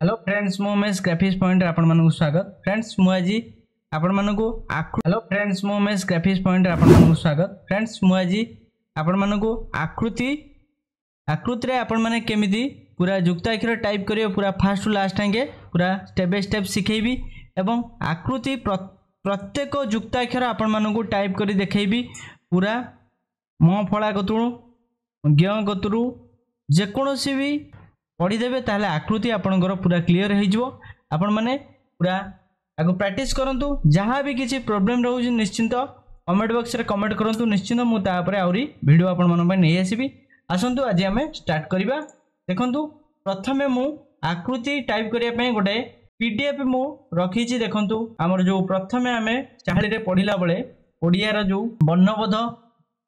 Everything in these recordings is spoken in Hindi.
हेलो फ्रेंड्स मु उमेश ग्राफिक्स पॉइंट आपण मानकु स्वागत। फ्रेंड्स मु आज आपण मानकु हेलो फ्रेंड्स मु उमेश ग्राफिक्स पॉइंट आपण मानकु स्वागत। फ्रेंड्स मु आज आपण मानकु आकृति रे आपण माने केमिति पूरा युक्ताक्षर टाइप करियो पूरा फास्ट टू लास्ट टाइम पूरा स्टेप बाय स्टेप सिखेबी एवं आकृति प्रत्येक युक्ताक्षर आपण मानकु टाइप करी देखैबी पूरा म फळा कतुरु ज्ञ कतुरु जेकोसी भी पढ़ीदेवे ताहले आकृति आपणकर पूरा क्लीयर हो आपण मैंने पूरा आगो प्रैक्टिस करंतु जहाँ भी किसी प्रॉब्लम रोज निश्चिंत कमेंट बॉक्स रे कमेंट करंतु निश्चिंत मुझे आहरी वीडियो आपण मन नहीं आसबि। आसंतु आज आम स्टार्ट करवा। देखंतु प्रथमे मु आकृति टाइप करने गोटे पीडीएफ मु रखी देखंतु आमर जो प्रथमे आम चाहली रे पढ़िला बेले ओडिया जो वर्णबोध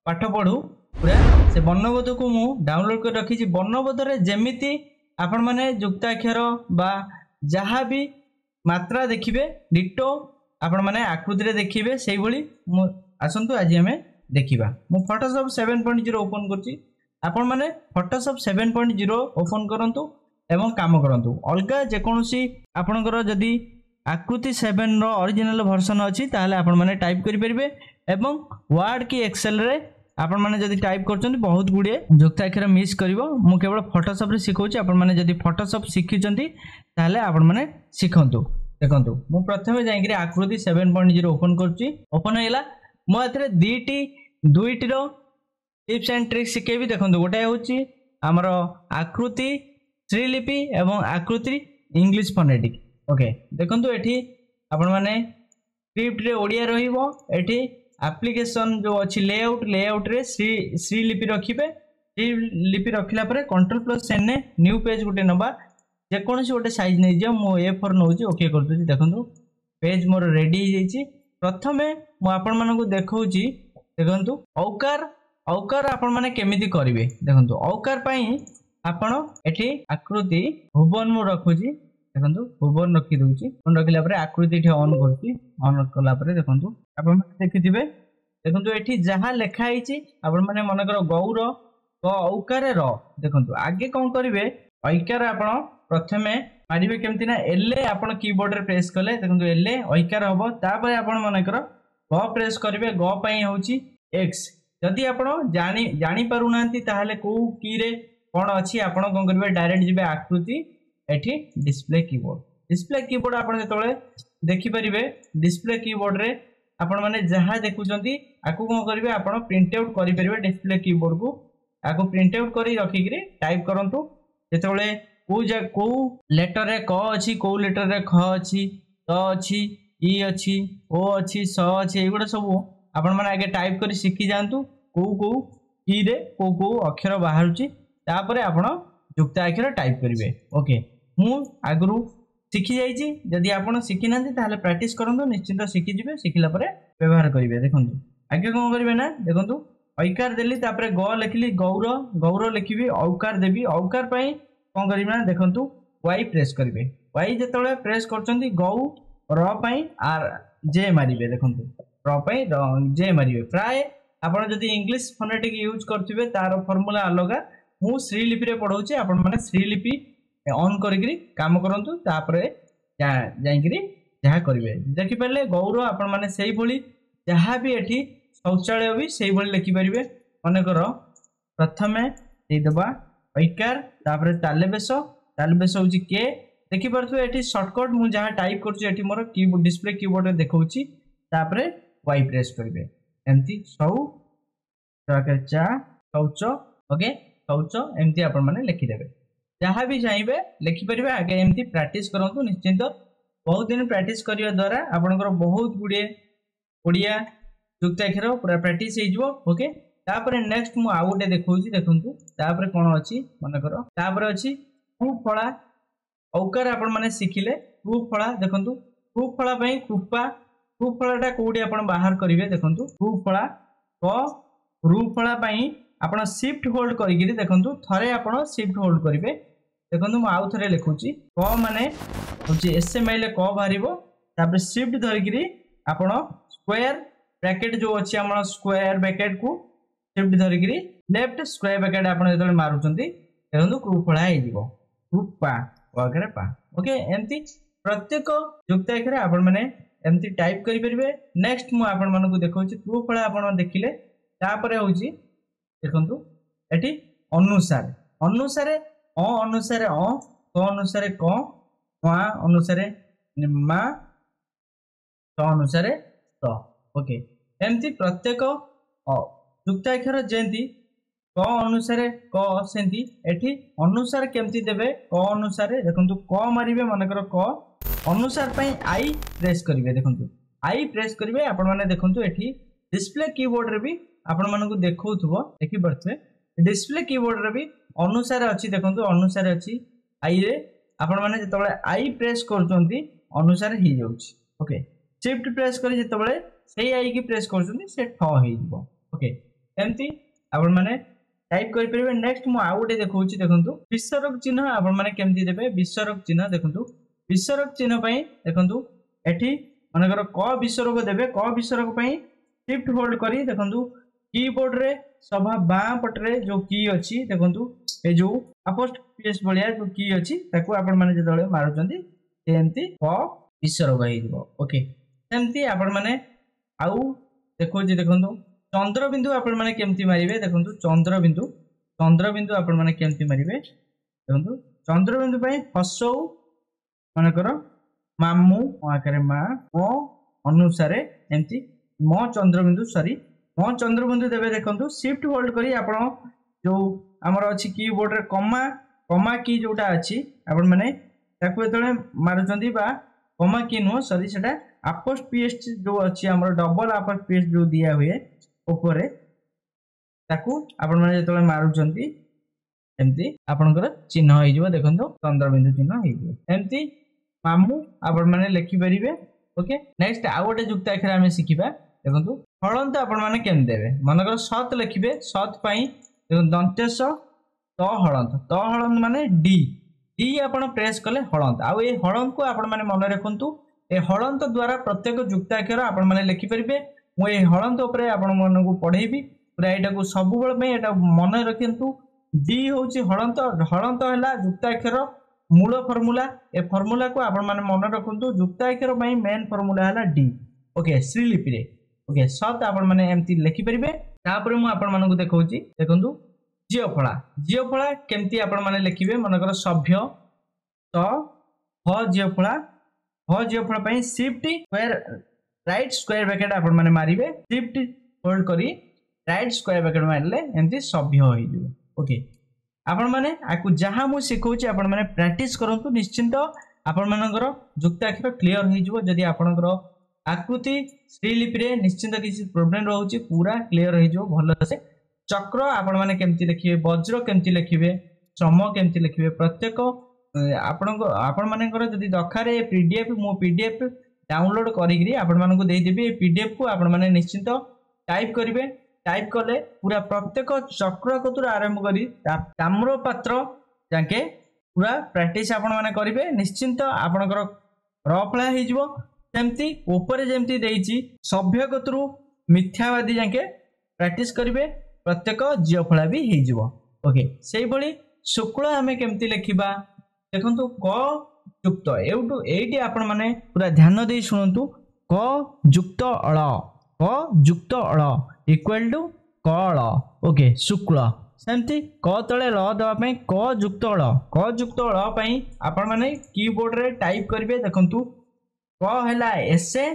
पाठ पढ़ू पूरा से वर्णबोध को मु डाउनलोड कर रखी। वर्णबोध रे जेमिति आपण माने युक्ताक्षर बा जहाँ भी मात्रा देखिए डिटो आपण माने आकृति रे देखिए से भली आसंतु आज आम देखा। मु फोटोशॉप 7.0 ओपन करछि आपण माने फोटोशॉप 7.0 ओपन करंतु एवं काम करंतु अलगा जेकोसी आपणकर जदि आकृति 7 रो ओरिजिनल वर्जन अछि ताहले आपण माने टाइप करि परिबे एवं वर्ड की एक्सेल रे आपण माने जदि टाइप करछन्ती बहुत गुडे युक्ताक्षर मिस करिवो। मु केवल फोटोशॉप रे सिखौछि आपण माने जदि फोटोशॉप सिखिचन्ती ताहले आपण माने सिखंतु। देखंतु मु प्रथमे जाइकरी आकृति 7.0 ओपन करछि। ओपन हैला मु एतरे दुईटी रो टिप्स एंड ट्रिक्स सिखेबी। देखंतु गोटे होछि हमर आकृति श्रीलिपि एवं आकृति इंग्लिश फोनेटिक। ओके देखंतु एठी आपण माने स्क्रिप्ट रे ओडिया रहिबो। एठी एप्लिकेशन जो अच्छी लेआउट रे श्रीलिपि रखिबे। श्रीलिपि रखिला परे Ctrl+N ने न्यू पेज गोटे नबा जेकोसी गोटे साइज नै जे मो A4 नउची। ओके कर दउची। देखंतु पेज मोर रेडी हो जाइछि। प्रथमे मु आपण मानकु देखौची। देखंतु औकार आपण माने केमिति करिवे। देखंतु औकार पई आपण एठी आकृति भुवन मु रखुची। देखंतु भुवन रखी दउची। ऑन रखिला परे आकृति एठी ऑन करची। ऑन कला परे देखंतु आपण माने देखिथिबे। देखंतु एठी जहां लेखा आइची आपण माने मन कर गौर ग औकार र। देखंतु आगे कोन करिवे ऐकार आपण प्रथमे मारिबे केमति ना एल आपण कीबोर्ड रे प्रेस कले। देखंतु एल ऐकार हबो तापर आपण मन कर ग प्रेस करिवे। ग पई होची x। जदि आपण जानि पारु नांती ताहाले को की रे कोन अछि आपण कोन करिवे डायरेक्ट जिबे आकृति एठी डिस्प्ले कीबोर्ड आपण जेतोले देखि परिबे डिस्प्ले कीबोर्ड रे आपण माने जहां देखुचंती आकु कोन करिवे आपण प्रिंट आउट करि परिबे। डिस्प्ले कीबोर्ड को आकु प्रिंट आउट करी रखि कि टाइप करंतु। जेतोले को लेटर रे क अछि को लेटर रे ख अछि त अछि ई अछि ओ अछि स अछि एगुडा सब आपण माने आगे टाइप करी सिखि जानतु। को की रे को अक्षर बाहरुची तापरे आपण युक्ताक्षर टाइप करिवे। ओके मु आगरु शिखि जाइछि। जदि आपण शिखि नांती ताहले प्रैक्टिस करंतु निश्चित शिखि जिवे। शिखिला परे व्यवहार करिवे। देखंतु आगे कोन करिवे ना देखंतु ऐकार देली तापरे ग लिखली गौर लिखिबी औकार देबी। औकार पई कोन करिवे ना देखंतु y प्रेस करिवे। y जेतोले प्रेस करचंती गौ र पई आर जे मारिवे। देखंतु र पई जे मारिवे। प्राय आपण जदि इंग्लिश फोनेटिक यूज करथिबे तार फार्मूला अलगा। मु श्रीलिपि रे पढौछि आपण माने श्रीलिपि ऑन करिकरी काम करंतु तापरे जाइकरी जहा करिवे। देखि पले गौर आपण माने सेही भली जहा भी एठी शौचालय भी सेही भली लिखि परिबे। माने करो प्रथमे दे दबा ऐकार तापरे तालबेस होची के देखि परथु एठी शॉर्टकट मु जहा टाइप करछु एठी मोर कीबोर्ड डिस्प्ले कीबोर्ड रे देखौछि तापरे y प्रेस करिवे। एमती सौ ताके चा शौच। ओके शौच एमती आपण माने लिखि देबे। जहाँ भी चाहिए लिखिपारे आगे एमती प्रैक्टिस करंतु। निश्चिंत बहुत दिन प्रैक्टिस करिया द्वारा आपनकर बहुत गुडे ओडिया युक्ताक्षर पूरा प्रैक्टिस हो जिवो। ओके तापर नेक्स्ट मु आउ गोटे देखौछि। देखंतु तापर कोन अछि मन करो तापर अछि प्रूफ फळा औकार आपण माने सिखिले प्रूफ फळा। देखंतु प्रूफ फळा पई प्रूफ फळाटा कोडी आपण बाहर करिवे। देखंतु प्रूफ फळा क प्रूफ फळा पई आपण शिफ्ट होल्ड करिकरी देखंतु थरे आपण शिफ्ट होल्ड करिवे। देखंतु मु आउ थरे लिखुची क माने होची एसएमएल क बाहरिबो तापर शिफ्ट धरिकरी आपण स्क्वायर ब्रैकेट जो अछि हमर स्क्वायर ब्रैकेट को शिफ्ट धरिकरी लेफ्ट स्क्वायर ब्रैकेट आपण जेतले मारुचंती देखंतु प्रूफ फळा हे जिवो। प्रूफ पा अक्षर पा ओके एमती प्रत्येक युक्ताक्षर आपण माने एमती टाइप करि परिबे। नेक्स्ट मु आपण मानकु देखौछि ट्रू फला आपण देखिले तापरे होछि देखंतु एठी अनुसार अनुसार अ अनुसार अ क अनुसार क मा अनुसार मा त अनुसार त ओके एमती प्रत्येक युक्ताक्षर जेंती क अनुसार क सेंती एठी अनुसार केमती देबे क अनुसार देखंतु क मारिबे मानकर क अनुसार पई आई प्रेस करिवे देखंतु आई प्रेस करिवे आपण माने देखंतु एठी डिस्प्ले कीबोर्ड रे भी आपण मानकु देखौथबो देखि परथे डिस्प्ले कीबोर्ड रे भी अनुसार अछि देखंतु अनुसार अछि आई रे आपण माने जतबे आई प्रेस करचोंती अनुसार ही जाउछि ओके शिफ्ट प्रेस करी जतबे सेही आई की प्रेस करचोंती से ठ हेइ जिवो ओके एमती आपण माने टाइप करि परिबे। नेक्स्ट मु आ गुटे देखौछि देखंतु विसर्ग चिन्ह आपण माने केमती देबे विसर्ग चिन्ह देखंतु विसर्ग चिन्ह पई देखंतु एठी मानकर क विसर्ग देबे क विसर्ग पई शिफ्ट होल्ड करी देखंतु कीबोर्ड रे सभा बां पटरे जो की अछि देखंतु ए जो अपोस्ट्रोफी बलिया जो की अछि ताकू आपण माने जतले मारुचंती एमती क विसर्ग हेइ जिवो ओके एमती आपण माने आउ देखौछि देखंतु चंद्र बिंदु आपण माने केमती मारिबे देखंतु चंद्र बिंदु आपण माने केमती मारिबे देखंतु चंद्र बिंदु पई हसौ मानकर मामू आकारे मा ओ अनुसारे एमती म चंद्र बिंदु सॉरी म चंद्र बिंदु देबे देखंतु शिफ्ट होल्ड करी आपण जो हमर अछि कीबोर्ड रे कमा की जोटा अछि आपण माने ताकू एतले मारुचंती बा कमा की नो सॉरी सेटा अपोस्ट्रोफी जो अछि हमर डबल अपोस्ट्रोफी जो दिया हुए ऊपर ताकू आपण माने जतले मारुचंती एमती आपनकर चिन्ह होई जिवो देखंतु चंद्र बिंदु चिन्ह होई जिवो एमती मामू आपण माने लिखि परिबे ओके। नेक्स्ट आ गोटे युक्ताक्षर आमे सिखिबा देखंतु हळंत आपण माने केम देबे मनकर सत लिखिबे सत पई देखंतु दंतेश त हळंत माने डी डी आपण प्रेस कले हळंत आ ए हळंत को आपण माने मन रखंतु ए हळंत द्वारा प्रत्येक युक्ताक्षर आपण माने लिखि परिबे मु ए हळंत ऊपर आपण मन को पढेबी पूरा एटा को सब बेल में एटा मन रखंतु डी होची हळंत हळंत हला युक्ताक्षर मूल फॉर्मूला ए फॉर्मूला को आपण माने मन रखंतु युक्ताक्षर पई मेन फॉर्मूला हला डी ओके श्रीलिपि रे ओके सत आपण माने एमती लिखि परिबे। तापर मु आपण मानकु देखौची देखंतु जियोफळा केमती आपण माने लिखिबे मनकर सभ्य त ह जियोफळा पई shift square right square bracket आपण माने मारिबे शिफ्ट होल्ड करी राइट स्क्वायर ब्रैकेट मारले एमती सभ्य होई जिवो ओके आपण माने आकु जहा मु सिखौची आपण माने प्रैक्टिस करंतु निश्चिंत आपण मानकर युक्ताक्षर क्लियर होई जिवो जदी आपनकर आकृति श्रीलिपि रे निश्चिंत किसी प्रॉब्लम रहउची पूरा क्लियर होई जिवो भलो से चक्र आपण माने केमती लिखिबे वज्र केमती लिखिबे सम केमती लिखिबे प्रत्येक आपण मानकर जदी दरकार पीडीएफ मो पीडीएफ डाउनलोड करिगिरी आपण मानकु देई देबी पीडीएफ को आपण माने निश्चिंत टाइप करिवे टाइप कले पूरा प्रत्येक चक्र कतुर आरंभ करी ताम्र पात्र जाके पूरा प्रैक्टिस आपण माने करिवे निश्चिंत आपनकर रफला हे जिवो सेमती ऊपर जेमती देइची सभ्य कतुर मिथ्यावादी जाके प्रैक्टिस करिवे प्रत्येक जियोफला भी हे जिवो ओके सेही भली शुक्ल हमें केमती लिखिबा देखंतु क युक्त एउटु एटी आपण माने पूरा ध्यान दे सुनंतु क युक्त अळ इक्वल टू कळ ओके शुक्ल सेमती क तळे ल दवा पई क युक्त अळ पई आपण माने कीबोर्ड रे टाइप करिवे देखंतु क हैला एसे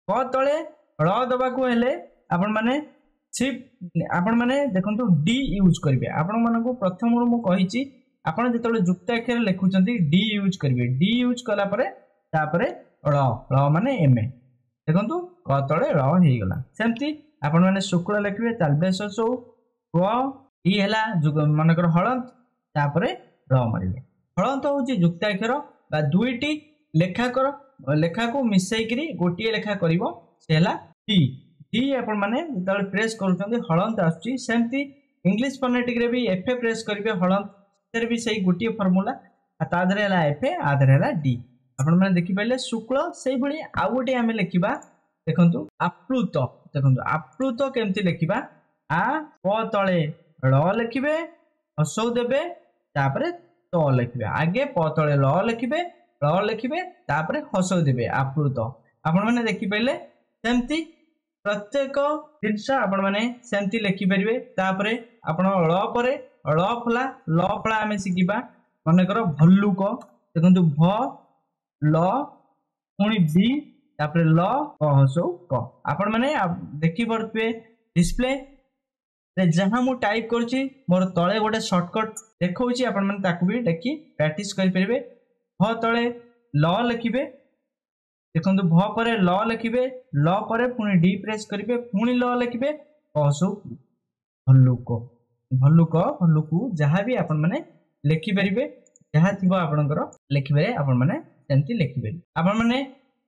क तळे ल दवा को हेले आपण माने शिफ्ट आपण माने देखंतु डी यूज करिवे आपण मानको प्रथम मु कहिची आपण जेतले युक्ताक्षर लिखुचंती डी यूज करिवे डी यूज कला परे तापरे ल माने एम देखंतु क तळे ल हेइ गला सेमती आपण माने शुक्ल लिखिबे तालबेस सो क ई हैला मानकर हळंत तापरे ल मारिबे हळंत होची युक्ताक्षर बा दुईटी लेखा को मिसई करी गोटिए लेखा करिवो से हैला टी टी आपण माने जतले प्रेस करूचंती हळंत आछी सेमती इंग्लिश फोनेटिक रे भी एफ प्रेस करिवे हळंत तेरे भी सही गोटिए फार्मूला ता धरे हैला एफ आ धरे हैला डी आपण माने देखि पले शुक्ल सेही भली आ गोटे हमें लिखिबा देखंतु आप्लुत देखंतु आप्लुत केमती लिखिबा आ प तळे ल लिखिबे हसौ देबे तापरे त लिखिबे आगे प तले ल लिखिबे तापर हस देबे आप्लुत आपण माने देखि पइले सेमती प्रत्येक जिनस आपण माने सेमती लिखि परिबे तापर आपण ल परे ल फला आमे सिकिबा माने कर भल्लुक देखंतु भ ल पुणी बी तापर ल हसौ क आपण माने देखि परबे डिस्प्ले रे जहां मु टाइप करछि मोर तळे गोटे शॉर्टकट देखौछि आपण माने ताकू भी देखि प्रैक्टिस करि परिबे भ तळे ल लिखिबे देखंतु भ परे ल लिखिबे ल परे पुणी डी प्रेस करिवे पुणी ल लिखिबे हसौ भल्लुक जहाँ भी आपण माने लिखि परिबे जहाँ थिबो आपणकर लिखिबे आपण माने सेमती लिखिबे आपण माने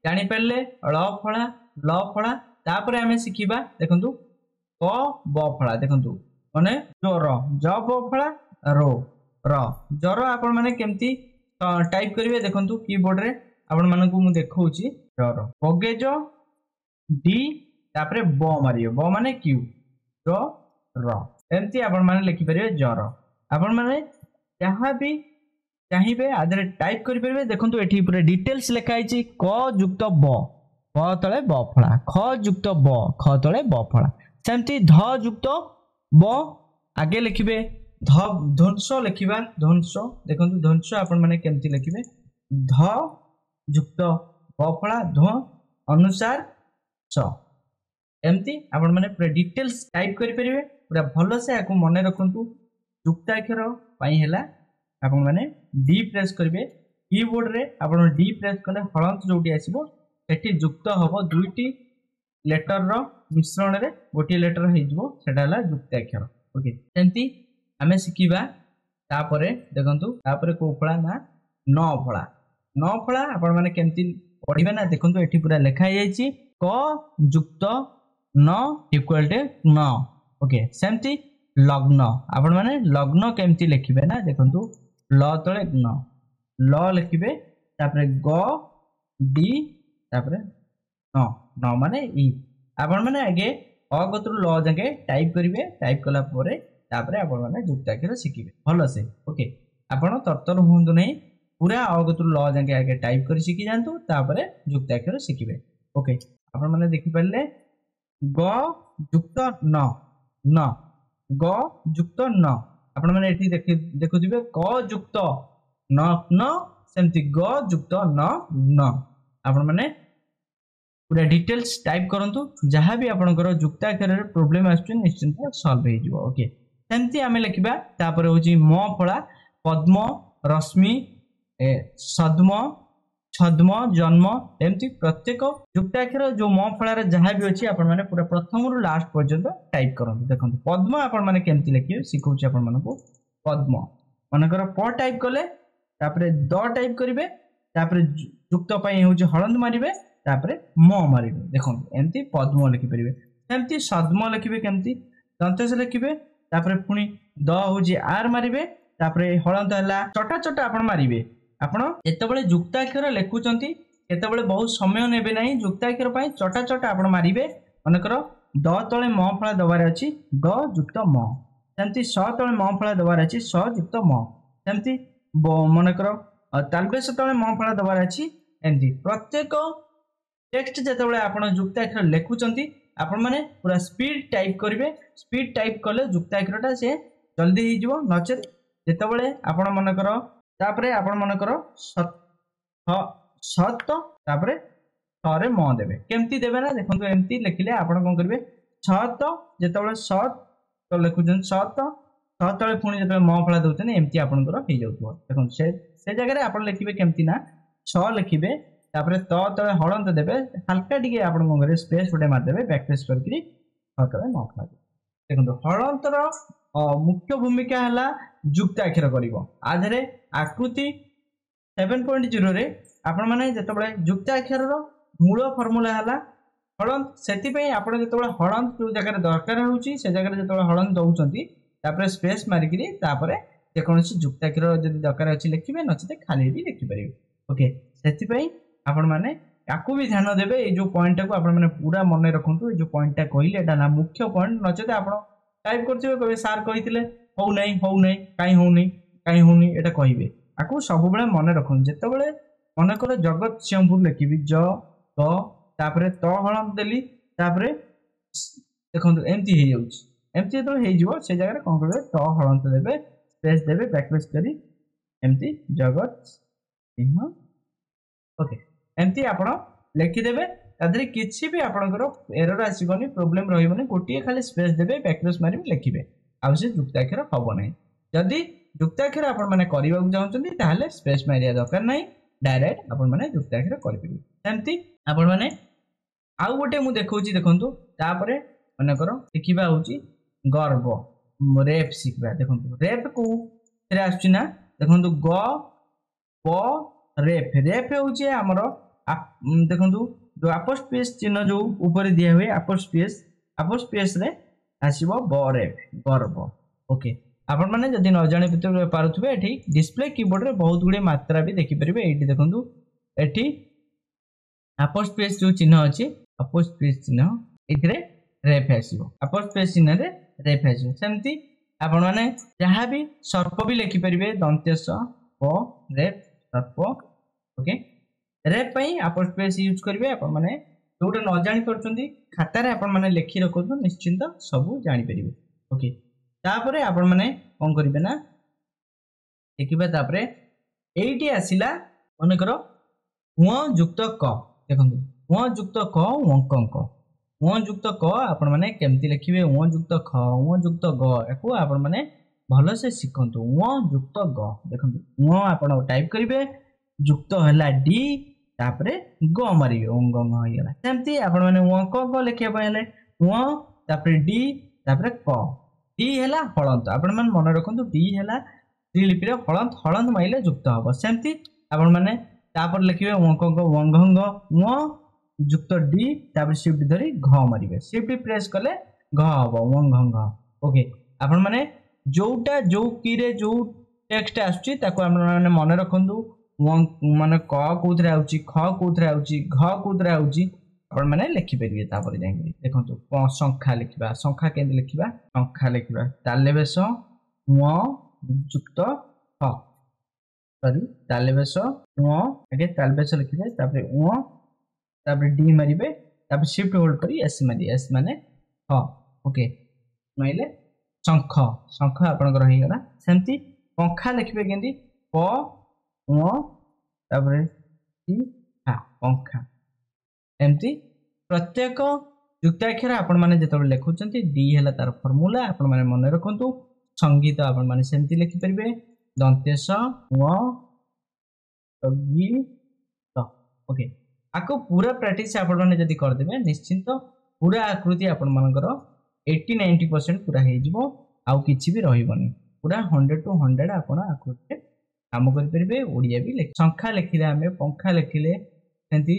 जानि परले ल फळा तापर आमे सिखिबा देखंतु क ब फळा देखंतु माने जोर ज ब फळा रो र जोर आपण माने केमती टाइप करिवे देखंतु कीबोर्ड रे आपण मानकु मु देखौछि जोर पगेज डी तापर ब मारियो ब माने क्यू ज र एमती आपण माने लिखि परिवे जोर आपण माने जहाँ भी चाहिए आदरे टाइप करि परिवे देखंतु एठी पूरा डिटेल्स लिखा आइछि क युक्त ब तळे ब फळा ख युक्त ब ख तळे ब फळा सेमती ध युक्त ब आगे लिखिबे ध्वंस लिखिबा ध्वंस देखंतु ध्वंस आपण माने केमती लिखिबे ध युक्त ब फळा ध्व अनुसार स एमती आपण माने पूरा डिटेल्स टाइप करि परिवे पूरा भलो से आको मने रखंतु युक्ताक्षर पई हैला आपण माने डी प्रेस करिवे कीबोर्ड रे आपण डी प्रेस कले हळंत जोटी आसीबो एठी युक्त हबो दुईटी लेटर रो मिश्रण रे गोटी लेटर हे जिवो सेटा हला युक्ताक्षर ओके सेंती हमें सिखिबा तापरे देखंतु तापरे को फळा ना न फळा आपण माने केमती पढिबे ना देखंतु एठी पूरा लिखा जायछि क युक्त न इक्वल टू न ओके सेमती लग्न आपण माने लग्न केमती लिखिबे ना देखंतु ल तळे न ल लिखिबे तापरे ग डी तापरे न माने ई आपण माने आगे अ गतरु ल जाके टाइप करिवे टाइप कला परे तापरे आपण माने युक्ताक्षर शिखिबे भलो से ओके आपण तरतर होंदु नै पूरा अ गतरु ल जाके आगे टाइप करि शिखि जानतु तापरे युक्ताक्षर शिखिबे ओके आपण माने देखि परले ग युक्त न ग युक्त न आपण माने एठी देखुथिबे क युक्त न सेमती ग युक्त न आपण माने पूरा डिटेल्स टाइप करंतु जहाँ भी आपनकर युक्ताक्षर रे प्रॉब्लम आछे निश्चित सॉल्व हे जिवो ओके सेमती आमे लिखिबा तापर होची म फळा पद्म रश्मि सद्म छद्म जन्म एमती प्रत्येक युक्ताक्षर जो म फळार जहाँ भी अछि आपण माने पूरा प्रथम रु लास्ट पर्यंत टाइप करंतु देखंतु पद्म आपण माने केमती लिखिबे सिखौछि आपण मानको पद्म मानकर प टाइप कले तापर द टाइप करिवे तापर युक्त पई होछि हळंद मारिबे तापर म मारिबे देखंतु एमती पद्म लिखि परिबे एमती सद्म लिखिबे केमती दंत से लिखिबे तापर पुनी द होछि आर मारिबे तापर हळंद हला छोटा छोटा आपण मारिबे आपण एतबळे युक्ताक्षर लेखुचंती केतबळे बहुत समय नेबे नाही युक्ताक्षर पई छोटा छोटा आपण मारिबे मानकर द तळे म फळा दबार अछि द युक्त म सेमती स तळे म फळा दबार अछि स युक्त म सेमती मानकर तालबेस तळे म फळा दबार अछि एमती प्रत्येक टेक्स्ट जेतबळे आपण युक्ताक्षर लेखुचंती आपण माने पूरा स्पीड टाइप करिवे स्पीड टाइप कले युक्ताक्षरटा से जल्दी हे जिवो नचे जेतबळे आपण मानकर तापरे आपण मानकर सत तापरे थरे म देबे केमती देबे ना देखंतु एमती लिखिले आपण कोन करबे सत जेतबळे सत तो लिखुजन सत तळे पुणी जेतबळे म फळा दउछन एमती आपनकर हे जाउतो देखन से जगह रे आपण लिखिबे केमती ना 6 लिखिबे तापरे तळे हळंत देबे हल्का टिके आपण कोन करे स्पेस गोटे मार देबे बैक स्पेस करकरी तळे म फळा देखंतु हळंतर मुख्य भूमिका हला युक्ताक्षर करिवो आधरे आकृति 7.0 रे आपण माने जेतबळे युक्ताक्षर रो मूल फार्मूला हला हळंत सेति पई आपण जेतबळे हळंत जो जगह दरकार होउची से जगह जेतबळे हळंत दउचंती तापरे स्पेस मारिकरी तापरे जे कोनसी युक्ताक्षर जदि दरकार अछि लिखिबे नचते खाली भी लिखि परिबे ओके सेति पई आपण माने याकू भी ध्यान देबे ए जो पॉइंट को आपण माने पूरा मन रखंतु ए जो पॉइंट टा कहिले एटा ना मुख्य पॉइंट नचते आपण टाइप करथिबे कबे सर कहिथिले हो नै काई हो नै कहीं होनी एटा कहिबे आकु सब बेले मन रखन जेते बेले मन कर जगतसिंहपुर लिखिबी ज ग तापरे त हलंत देली तापरे देखंतु एमती हे जाउछ एमती तो हे जिवो से जगह कोन करबे त हलंत देबे स्पेस देबे बैकस्पेस करी एमती जगत सिंह ओके एमती आपण लिखि देबे तादरे किछि भी आपनकर एरर आसीबनी प्रॉब्लम रहिबनी गोटिए खाली स्पेस देबे बैकस्पेस मारिबे लिखिबे आ से जुक्ताक्षर हबो नै जदी जुक्ताक्षर आपण माने करबा चाहउछन्ती ताहले स्पेस मारिया दरकार नै डायरेक्ट आपण माने जुक्ताक्षर करि परिबे सेमती आपण माने आउ गोटे मु देखौची देखंतु तापरे मनकर सिखिबा होची गर्व रेप सिखबा देखंतु रेप को रे आछी ना देखंतु ग प रेप रेप होची हमर देखंतु जो अपोस्ट्रोफी चिन्ह जो ऊपर दिया हुए अपोस्ट्रोफी रे आसीबो ब रेप गर्व ओके आपण माने जदी न जाने पारुथबे एठी डिस्प्ले कीबोर्ड रे बहुत गुडे मात्रा भी देखि परिबे एठी देखंतु एठी अपोस्ट्रोफी जो चिन्ह अछि अपोस्ट्रोफी चिन्ह इथरे रेप आसीबो अपोस्ट्रोफी चिन्ह रे रेप आसीबो सेमती आपण माने जहा भी सर्प भी लिखि परिबे दंतेश प रेप सर्प ओके रेप पई अपोस्ट्रोफी यूज करिवे आपण माने जोटा न जानि परछंती खाता रे आपण माने लिखि रखो निश्चिंत सब जानि परिबे ओके तापरे आपण माने कोन करिवे ना देखिबे तापरे एइटी आसिला मन करो हुआ युक्त क देखंतु हुआ युक्त क अंक हुआ युक्त क आपण माने केमती लिखिबे हुआ युक्त ख हुआ युक्त ग एको आपण माने भलो से सिखंतु हुआ युक्त ग देखंतु हुआ आपण टाइप करिवे युक्त हला डी तापरे ग मारिवे अंग अंग होइला सेमती आपण माने हुआ क लिखिया पयले हुआ तापरे डी तापरे क डी हला हलंत आपण माने मन रखंतु डी हला त्रिलिपि रे हलंत हलंत माइले युक्त हबो सेमती आपण माने तापर लिखिबे अंग अंग व युक्त डी तापर शिफ्ट धरी घ मारिबे शिफ्ट प्रेस कले घ हबो अंग अंग ओके आपण माने जोटा जो की रे जो टेक्स्ट आछी ताको आपण माने मन रखंतु माने क कोथरे आउची ख कोथरे आउची घ कोथरे आउची आपण माने लिखि परिबे तापर जाई देखंतु संख्या लिखिबा संख्या केंद्र लिखिबा संख्या लिखिबा तालेबेस व युक्त ख सॉरी तालेबेस व आगे तालेबेस लिखिबे तापर व तापर डी मारिबे तापर शिफ्ट होल्ड करी एस मारि एस माने ह ओके माइले संख संख आपण को रही गला सेमती पंखा लिखिबे केंदी प व तापर टी हा पंखा एमती प्रत्येक युक्ताक्षर आपण माने जतबे लेखुचंती डी हला तार फार्मूला आपण माने मन रखंतु संगीत आपण माने सेमती लिखि परिबे दंतेश व संगीत ओके आको पूरा प्रैक्टिस आपण माने जदी कर देबे निश्चित पूरा आकृति आपण मानकर 80-90% पूरा हे जिवो आउ किछि भी रहिबनी पूरा 100 to 100 आपण आकृति काम करि परिबे ओडिया भी लिख संख्या लिखिले हमें पंखा लिखिले सेंती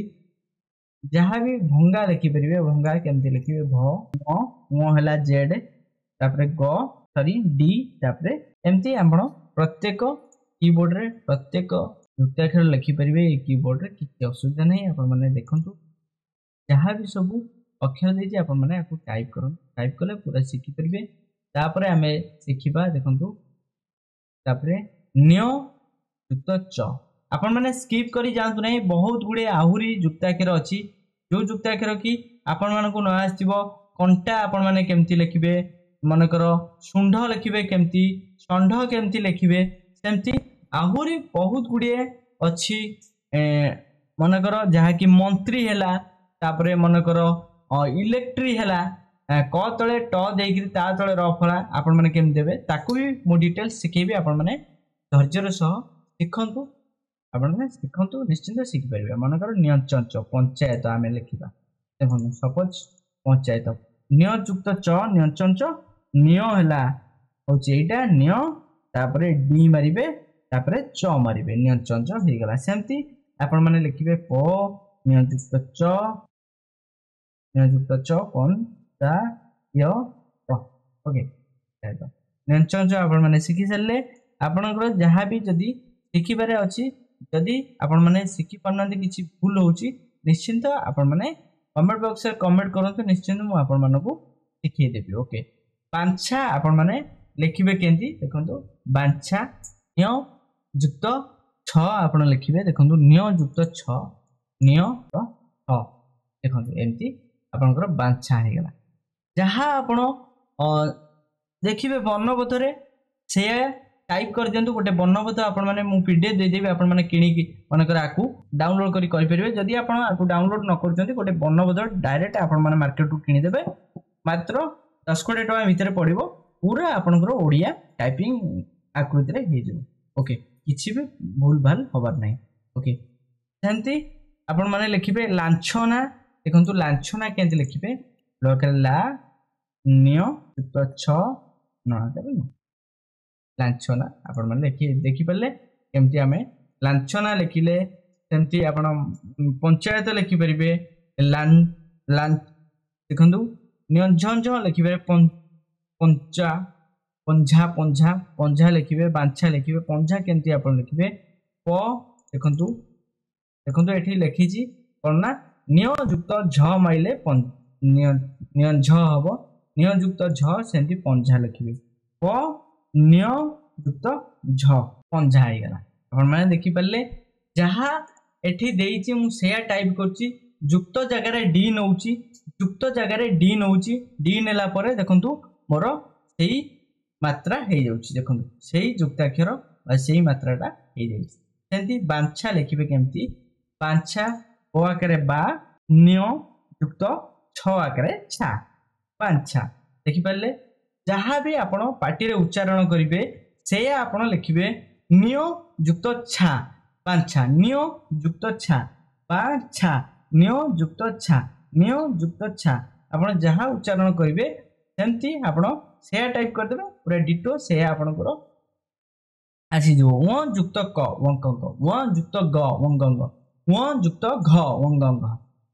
जहाँ भी भंगा लिखि परिबे भंगा केमती लिखिबे भ म हला जेड तापरे ग सॉरी डी तापरे एमती आपण प्रत्येक कीबोर्ड रे प्रत्येक युक्ताक्षर लिखि परिबे ए कीबोर्ड रे किछि असुविधा नै आपण माने देखंतु जहाँ भी सब अक्षर देछि आपण माने आकु टाइप करन टाइप कले पूरा सिखि परिबे तापरे हमें सिखिबा देखंतु तापरे न्य युक्त च आपण माने स्किप करी जानतु नै बहुत गुडे आहुरी युक्ताक्षर अछि जो युक्ताक्षर की आपण मानकु न आस्तिबो कंटा आपण माने केमती लिखिबे मनकर सुंढ लिखिबे केमती षंढ केमती लिखिबे सेमती आहुरी बहुत गुडे अछि मनकर जहा कि मंत्री हैला तापरे मनकर इलेक्ट्री हैला क तळे ट देकि ता तळे र फला आपण माने केम देबे ताकू भी मो डिटेल सिखेबे आपण माने धैर्यर सह सिखंतु आपण माने सिखंतु निश्चित सिख परिबे मनकर नियंचंच पंचायत आमे लिखिबा देखो सपोज पंचायत निययुक्त च नियंचंच निय हैला होची एटा निय तापरे डी मारिबे तापरे च मारिबे नियंचंच हे गला सेमती आपण माने लिखिबे प निययुक्त च कोन ता य ओके नियंचंच आपण माने सिखि सरले आपनकर जहा भी जदी सिखिबारे अछि जदी आपण माने सिखि पन्नंती किछि भूल होउची निश्चित आपण माने कमेंट बॉक्स रे कमेंट करंतु निश्चित मु आपण मानको सिखि देबी ओके बांछा आपण माने लिखिबे केंती देखंतु बांछा निय युक्त छ आपण लिखिबे देखंतु निय युक्त छ निय तो छ देखंतु एमती आपनकर बांछा हे गेला जहा आपण देखिबे वर्णबोधरे से टाइप कर दियंतु गोटे वर्णबोध आपण माने मु पीडीएफ दे देबे आपण माने किनी की मनकर आकु डाउनलोड करी परिबे जदि आपण आकु डाउनलोड न करचंती गोटे वर्णबोध डायरेक्ट आपण माने मार्केट रु किनी देबे मात्र 10-20 टका भितर पड़िबो पूरा आपनकर ओडिया टाइपिंग आकृति रे हे जो ओके किछि भी भूल भाल होबार नै ओके सेंती आपण माने लिखिबे लांछना देखंतु लांछना केंति लिखिबे लकर ला निय युक्त छ न करे लांछना आपण माने देखि परले केमति हमें लांछना लिखिले सेमति आपण पंचायत लिखि परिबे लान लान देखंतु नियंझन जो लिखिबे पंचा पंझा पंझा पंझा लिखिबे बांछा लिखिबे पंझा केमति आपण लिखिबे प देखंतु देखंतु एठी लिखिजी कोनना निय युक्त झ माइले नियन झ हबो निय युक्त झ सेमति पंझा लिखिबे प निय युक्त झ पंझा आइ गला आपण माने देखि परले जहा एठी देइची मु सेया टाइप करची युक्त जगह रे डी नउची युक्त जगह रे डी नउची डी नेला परे देखंतु मोर सेही मात्रा हे जाउची देखंतु सेही युक्ताक्षर बा सेही मात्राटा हे जाउची सेंती बांछा लिखिबे केमती बांछा ओ आकारे बा निय युक्त छ आकारे छा बांछा देखि परले जहाँ भी आपण पार्टी रे उच्चारण करिवे से आपण लिखिबे निय युक्त छा बांछा निय युक्त छा बांछा निय युक्त छा निय युक्त छा आपण जहाँ उच्चारण करिवे सेमती आपण से टाइप कर देबे पूरा डिटो से आपण को आसी जो व युक्त क वंकंग व युक्त ग वंगंग व युक्त घ वंगंग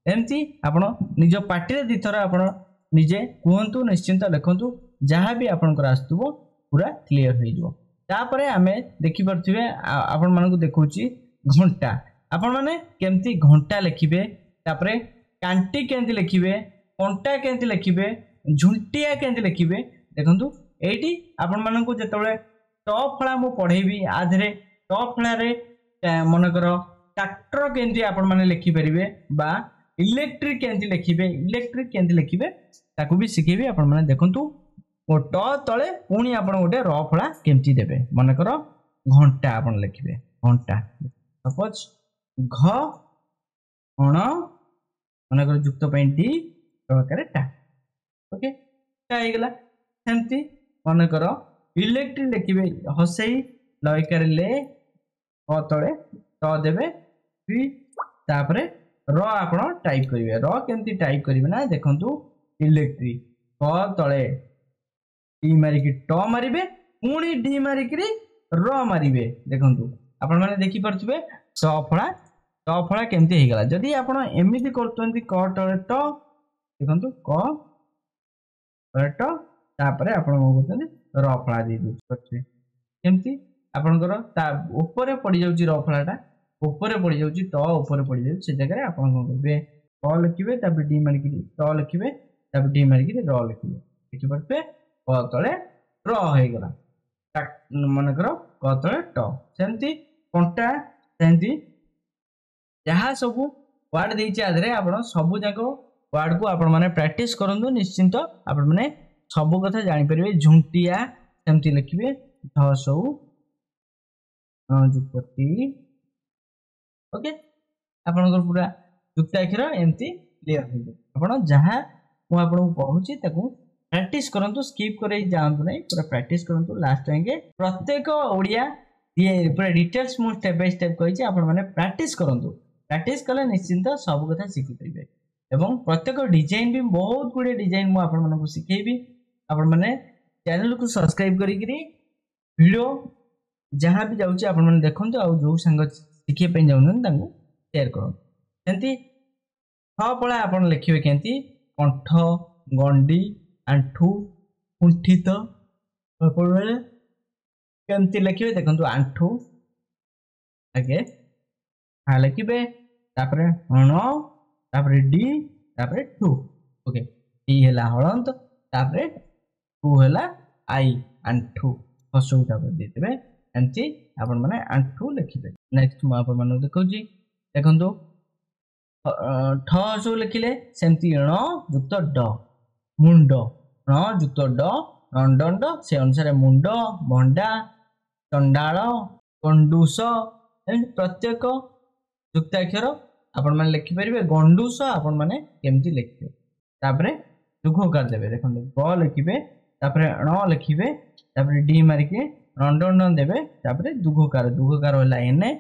एमती आपण निज पार्टी रे दिथरा आपण निजे कहंतु निश्चिंत लिखंतु जहाँ भी आपनकर आस्तुबो पूरा क्लियर हो जो तापरे आमे देखि परथिबे आपण मानको देखौची घंटा आपण माने केमती घंटा लिखिबे तापरे कांटी केमती लिखिबे कंटा केमती लिखिबे झुंटिया केमती लिखिबे देखंतु एठी आपण मानको जेतबळे ट फळा मु पढेबी आधरे ट फळा रे मनकर ट्रैक्टर केमती आपण माने लिखि परिबे बा इलेक्ट्रिक केमती लिखिबे ताकू भी सिखेबी आपण माने देखंतु ट तले पुणी आपण गोटे र फळा केमती देबे मनकर घंटा आपण लिखिबे घंटा सपोज घ अण मनकर युक्त पई डी प्रकार टा ओके टा हे गेला सेमती मनकर इलेक्ट्रिक लिखिबे हसई लयकार ले क तले ट देबे पी तापरे र आपण टाइप करिवे र केमती टाइप करिवे ना देखंतु इलेक्ट्रिक क तले डी मारिकी ट मारिबे पुणी डी मारिकी र मारिबे देखंतु आपण माने देखि परथिबे ट फळा केमती हे गला जदी आपण एमिति करतोंती क तळे ट देखंतु क तळे ट तापरे आपण कहतोंती र फळा दे दु परथिबे केमती आपनकर ता ऊपर पड़ी जाउची र फळाटा ऊपर पड़ी जाउची ट ऊपर पड़ी जाउची से जगह रे आपण कहबे क लिखिबे तापर डी मारिकी ट लिखिबे तापर डी मारिकी र लिखिबे देखि परथे क तळे र हे गला मनकर क तळे ट सेंती कंटा सेंती जहाँ सब वर्ड देइछि आधरे आपण सब जाको वर्ड को आपण माने प्रैक्टिस करंदु निश्चिंत आपण माने सब कथा जानि परिबे झुंटिया सेंती लिखिबे धसौ जुक्ति ओके आपनकर पूरा युक्ताक्षर एमती क्लियर हो आपण जहाँ मु आपन पढुछि ताकू प्रैक्टिस करंतु स्किप करे जानतु नै पूरा प्रैक्टिस करंतु लास्ट टाइम प्रत्येक ओडिया ये पूरा डिटेल्स मु स्टेप बाय स्टेप कहिछि आपण माने प्रैक्टिस करंतु प्रैक्टिस कले निश्चिंत सब कथा सिखि परिबे एवं प्रत्येक डिजाइन भी बहुत गुडे डिजाइन मु आपण मानकु सिखेबी आपण माने चैनल को सब्सक्राइब करिकरी वीडियो जहाँ भी जाउछि आपण माने देखंतु आ जो संग सिखे पे जाउन तांगु शेयर करो सेंती छ पळा आपण लिखिबे केंती कंठ गंडी आंठू कुंठित आपण केमती लिखिबे देखंतु आंठू आगे हा लिखिबे तापरे अण तापरे डी तापरे टू ओके डी हैला हळंत तापरे टू हैला आई आंठू हसु तापरे देतेबे एमती आपण माने आंठू लिखिबे। नेक्स्ट मु आपण माने देखौची देखंतु ठ जो लिखिले सेमती ण युक्त ड मुंड ण युक्त ड रंडंड से अनुसार मुंड भंडा चंडाल गंडूस प्रत्येक युक्ताक्षर आपण माने लिखि परिबे। गंडूस आपण माने केमती लिखिबे तापरे दुघोकार देबे देखंतु ग लिखिबे तापरे ण लिखिबे तापरे डी मारि के रंडंड देबे तापरे दुघोकार दुघोकार होला एने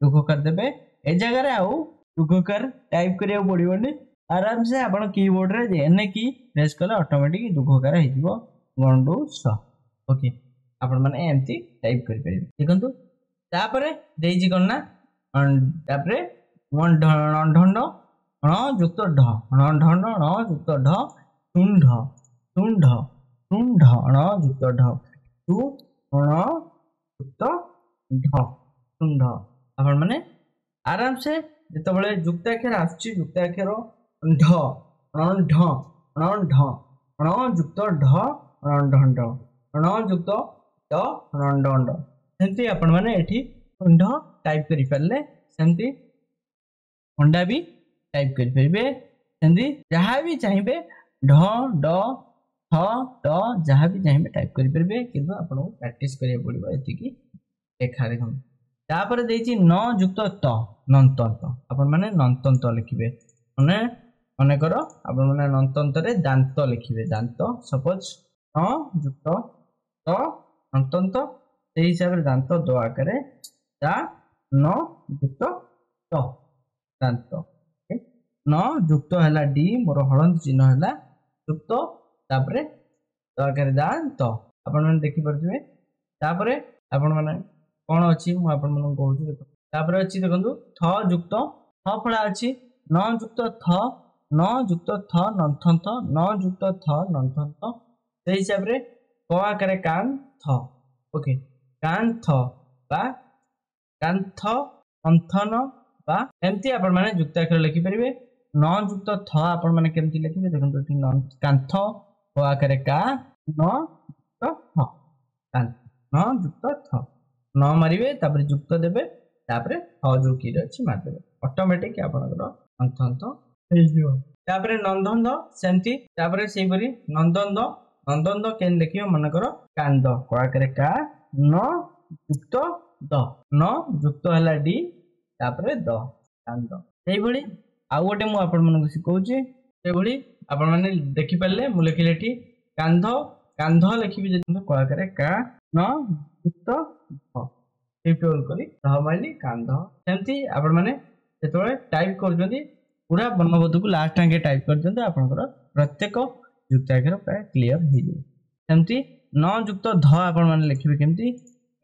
दुघोकार देबे। ए जगह रे आउ दुघोकार टाइप करिया पड़िबोनी आराम से आपण कीबोर्ड रे एने की प्रेस कले ऑटोमेटिक दुघोकार हे जिवो गंडूस। ओके आपण माने एमती टाइप करि परिबे देखंतु तापरे देइजी कोन ना तापरे रंडंड ण युक्त ढ रंडंड ण युक्त ढ तुंड तुंड तुंड ण युक्त ढ तु ण युक्त ढ तुंड आपण माने आराम से जेतबेले युक्ताक्षर आछि युक्ताक्षर ढ ढ ढ ण युक्त ढ रंडंड ण युक्त ड रंडंड सेंती आपण माने एठी ढ टाइप करि परले सेंती अंडा भी टाइप करि परिबे सेंती जहा भी चाहिबे ढ ड थ ट जहा भी चाहिबे टाइप करि परिबे किंतु आपण प्रैक्टिस करिया पड़िबो एति की लेखा देखम। तापर देछि न युक्त त नंतंत आपण माने नंतंत लिखिबे माने माने करो आपण माने नंतंत रे दांत लिखिबे दांत सपोज न युक्त त नंतंत सेही हिसाब रे दांत द आकारे ता न युक्त त दांत न युक्त हला डी मोर हळंत चिन्ह हला युक्त तापरे त आकारे दांत आपण माने देखि परथिबे। तापरे आपण माने कोन अछि मु आपण माने कहूची देखो तापरे अछि देखंतु थ युक्त थ फळा अछि न युक्त थ न युक्त थ नंथंत न युक्त थ नंथंत सेही हिसाब रे क आकारे कान थ। ओके कान थ बा कान थ अंथन बा एमती आपण माने युक्ताक्षर लिखि परिबे। न युक्त थ आपण माने केमती लिखिबे देखंतु एठी कांथ क आकारे का न युक्त थ कांथ न युक्त थ न मारिबे तापर युक्त देबे तापर ह जो की अछि मार देबे ऑटोमेटिक आपनकर अंथंत हे जिवो। तापर नंदंद सेमती तापर सेही परी नंदंद नंदंद केन देखियो मन करो कांद क आकारे का न युक्त द न युक्त हला डी तापर द कांद सेही भली आउ गोटे मु आपण मन सिखौची से भली आपण माने देखि परले मु लिखिले ठी कांध कांध लिखिबि जति क आकारे का न युक्त ध टिटोल करी ध माइली कांध सेमती आपण माने जेतोळे टाइप करजंती पूरा वर्णबोध को लास्ट टाइम टाइप करजंती आपनकर प्रत्येक युक्ताक्षर प्राय क्लियर हे जे सेमती न युक्त ध आपण माने लिखिबे केमती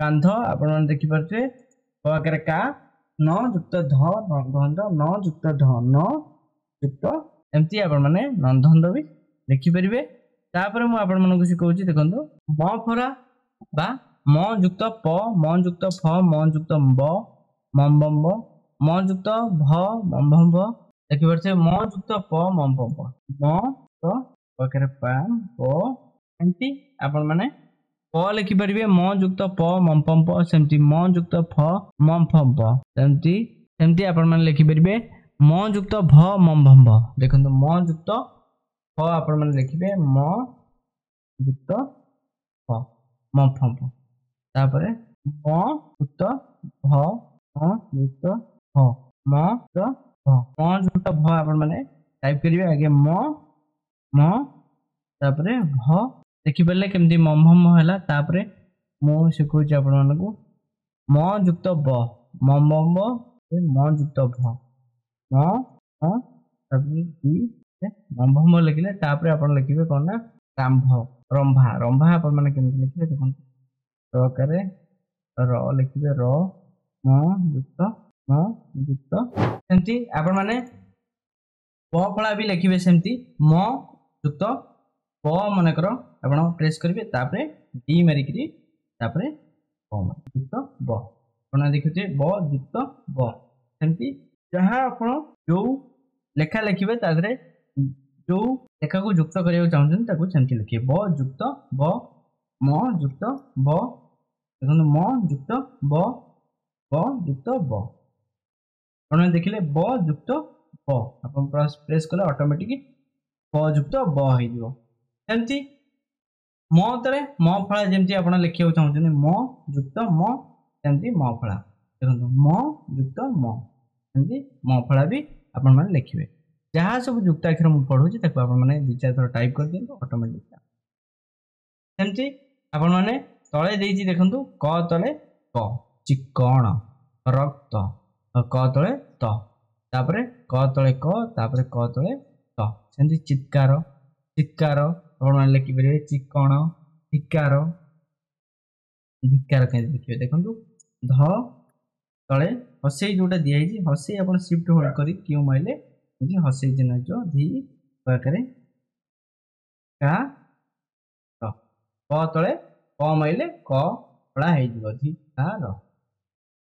कांध आपण माने देखि परथे क आकारे का न युक्त ध नंदंद न युक्त ध न युक्त एमती आपण माने नंदंद भी लिखि परिबे। तापर मु आपण मानकु सिखौची देखंतु म फरा बा म युक्त प म युक्त फ म युक्त ब मम बम ब म युक्त भ मम भम भ देखि परथे म युक्त प मम भम भ म तो पकरे पाम प एमती आपण माने प लिखि परिबे म युक्त प मम पम प सेमती म युक्त फ मम फम प सेमती सेमती आपण माने लिखि परिबे म युक्त भ मम भम भ देखंतु म युक्त फ आपण माने लिखिबे म युक्त फ मम फम प तापरे म युक्त भ म युक्त फ म युक्त भ म युक्त भ आपण माने टाइप करिवे आगे म तापरे भ देखि परले केमती मम भम होला तापरे मो सिखौची आपण मानकु म युक्त ब मम बम ब म युक्त भ म तापरे डी मम भम लिखिले तापरे आपण लिखिबे कोन ना रामभ रंभा रंभा आपण माने केमती लिखिबे देखन र करे र लिखिबे र म युक्त सेमती आपण माने प फळा भी लिखिबे सेमती म युक्त प माने करो आपण प्रेस करिवे तापरे डी मारि करी तापरे प युक्त ब आपण देखिते ब युक्त ब सेमती जहां आपण जो लेखा लिखिबे तादरे जो लेखा को युक्त करियो चाहउछन ताको सेमती लिखिबे ब युक्त ब म युक्त ब देखो म युक्त ब युक्त ब आपने देखिले ब युक्त ब आप प्रेस कले ऑटोमेटिक ब युक्त ब हो सेमती म तले म फला जमती आप लिखा चाहते म युक्त म सेमती म फला देखो म युक्त म सेमती म फला भी आपण मैंने लिखे जहाँ सब युक्ताक्षर मुझे पढ़ुची आपने 2-4 थर टाइप कर दिखाँ ऑटोमेटिक सेमती आपण मैंने तले देती देखु क तले क चिकण रक्त क तले तापरे क तले क तले सेमती चित्कार चित्कार आपण मैंने लिखिपारे चिकण धिकार धिकार कहीं लिखे देखो ध तले हसई जोटा दिखाई हसई आप शिफ्ट होल्ड कर क्यों माइले हसई चिन्ह जो धी पाखे का क तले क माइले क फला हो धिकार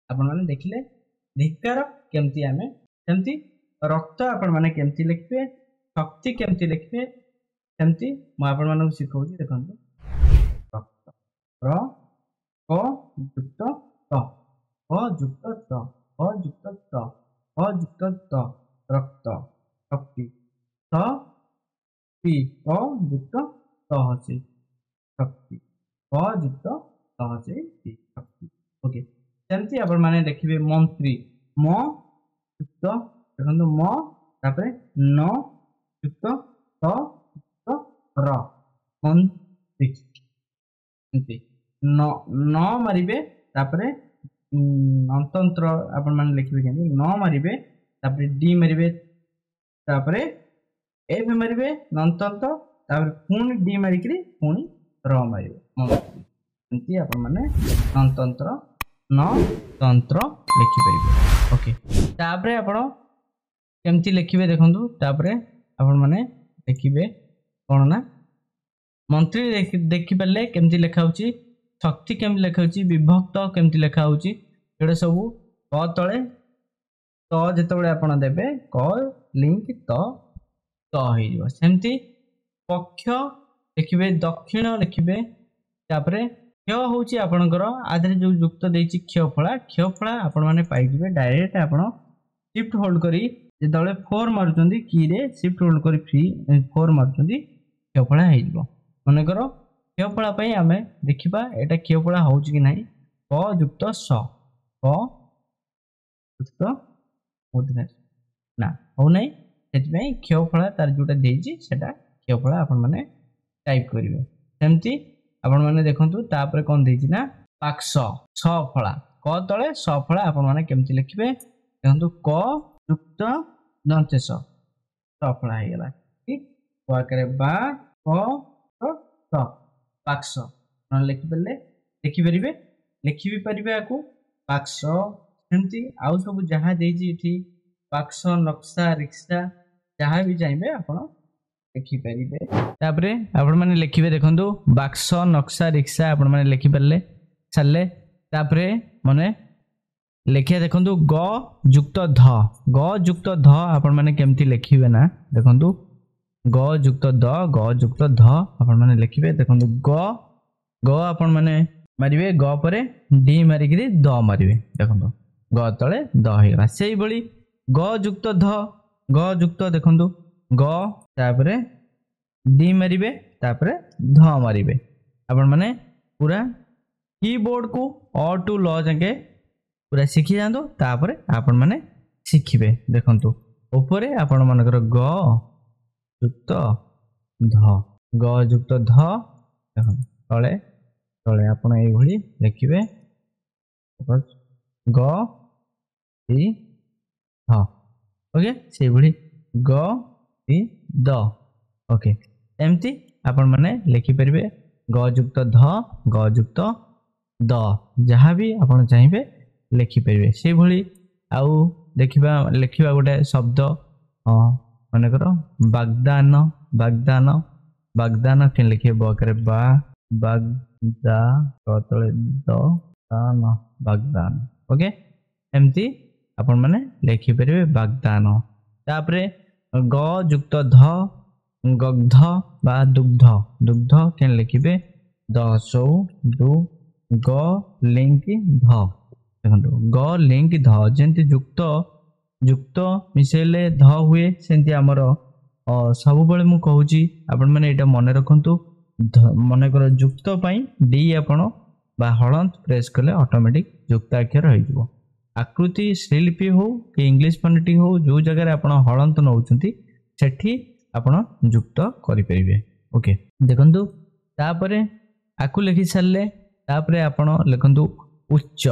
आपण मैंने देखिले धिकार केमती आमे सेमती रक्त आपण मैंने केमती लिखिए शक्ति केमती लिखिए सेमती मुझे आपको शिखाऊँ देखो रक्त र क युक्त त क युक्त त क युक्त त क युक्त त रक्त शक्ति त पी क युक्त त हसी शक्ति क युक्त त हसी शक्ति ओके सेमती आप मैंने देखिए मंत्री म युक्त देखो म तापरे न युक्त त युक्त र मंत्री न मारे तापरे अंतंत्र आपण मैंने लिखे के न मारे तापरे डी मारे तापरे एफ मारे नंतंत्र तापरे पुणी डी मारिक पुणी र मारे मंत्री आपण मैंने नंतंत्र न तंत्र लिखिपर ओके तापरे आपण केमती लिखिबे देखंतु तापरे आपण माने लिखिबे कोन ना मंत्री देखि पारे केमती लिखा होची शक्ति केमती लिखा होची विभक्त केमती लिखा होची एडा सब क तळे त जेतबेले आपण देबे क लिंक त हो सेमती पक्ष लिखिबे दक्षिण लिखिबे तापरे क्ष होची आपणकर आधरे जो युक्त देछि क्षफला आपण माने पाइ दिबे डायरेक्ट आपण शिफ्ट होल्ड करी जेतबेले 4 मारुचंदी की रे शिफ्ट होल्ड करी फ्री 4 मारुचंदी क्षफला हे जिवो माने करो क्षफला पई हमें देखिबा एटा क्षफला होउची कि नाही क युक्त स क युक्त होतने ना हो नाही सेति पई क्षफला तार जोटा देछि सेटा क्षफला आपण माने टाइप करिवे सेमती आपण माने देखंतु तापर कोन देछि ना पाक्ष छ फला क तळे स फला आपण माने केमति लिखिबे देखंतु क युक्त दंते स फला हे गेला ठीक क करे बा क त पाक्ष न लिखि परले लिखि परिबे लिखि भी परिबे आकु पाक्ष सेमति आउ सब जहा देछि इठी पाक्ष नक्शा रिक्शा जहा भी चाहिए आपण लिखि परिबे तापरे आपण माने लिखिबे देखंतु बाक्स नक्शा रिक्शा आपण माने लिखि परले छल्ले तापरे माने लिखिया देखंतु ग युक्त ध आपण माने केमति लिखिबे ना देखंतु ग युक्त ध आपण माने लिखिबे देखंतु ग आपण माने मारिबे ग परे डी मारिकरी द मारिबे देखंतु ग तळे द हेला सेही बळी ग युक्त देखंतु ग तापरे डी मारिबे तापरे ध मारिबे आपण माने पूरा कीबोर्ड को अ टू ल जाके पूरा शिखि जांदो तापरे आपण माने शिखिबे देखंतु ऊपरे आपण मानकर ग युक्त ध देखंतु तळे तळे आपण एई भली लिखिबे ग इ ध ओके से भली ग इ द ओके एमती आपण माने लिखि परिबे ग युक्त द जहाँ भी आपण चाहिए लिखि परिबे से भली आउ देखिबा लिखिबा गोटे शब्द माने करो बागदान के लिखे बकरे बा बागदा तळे द दान बागदान ओके एमती आपण माने लिखि परिबे बागदान तापरे ग युक्त ध गग्ध बा दुग्ध के लिखिबे दसौ दु ग लिंक ध देखो ग लिंक ध जमी युक्त युक्त मिसेले ध हुए सेमती आमर सब बेले मु कहूँ आपण मैंने यहाँ मन रखु मनकर युक्त डी आपण बा हलंत प्रेस कले ऑटोमेटिक युक्ताक्षर हो आकृति श्रीलिपि हो कि इंग्लिश फोनेटिक हो जो जगह आप हलंत नौकरी सेठी आपण युक्त करें ओके देखु तापरे आकु लिखि सारे तापरे आपण लिखु उच्च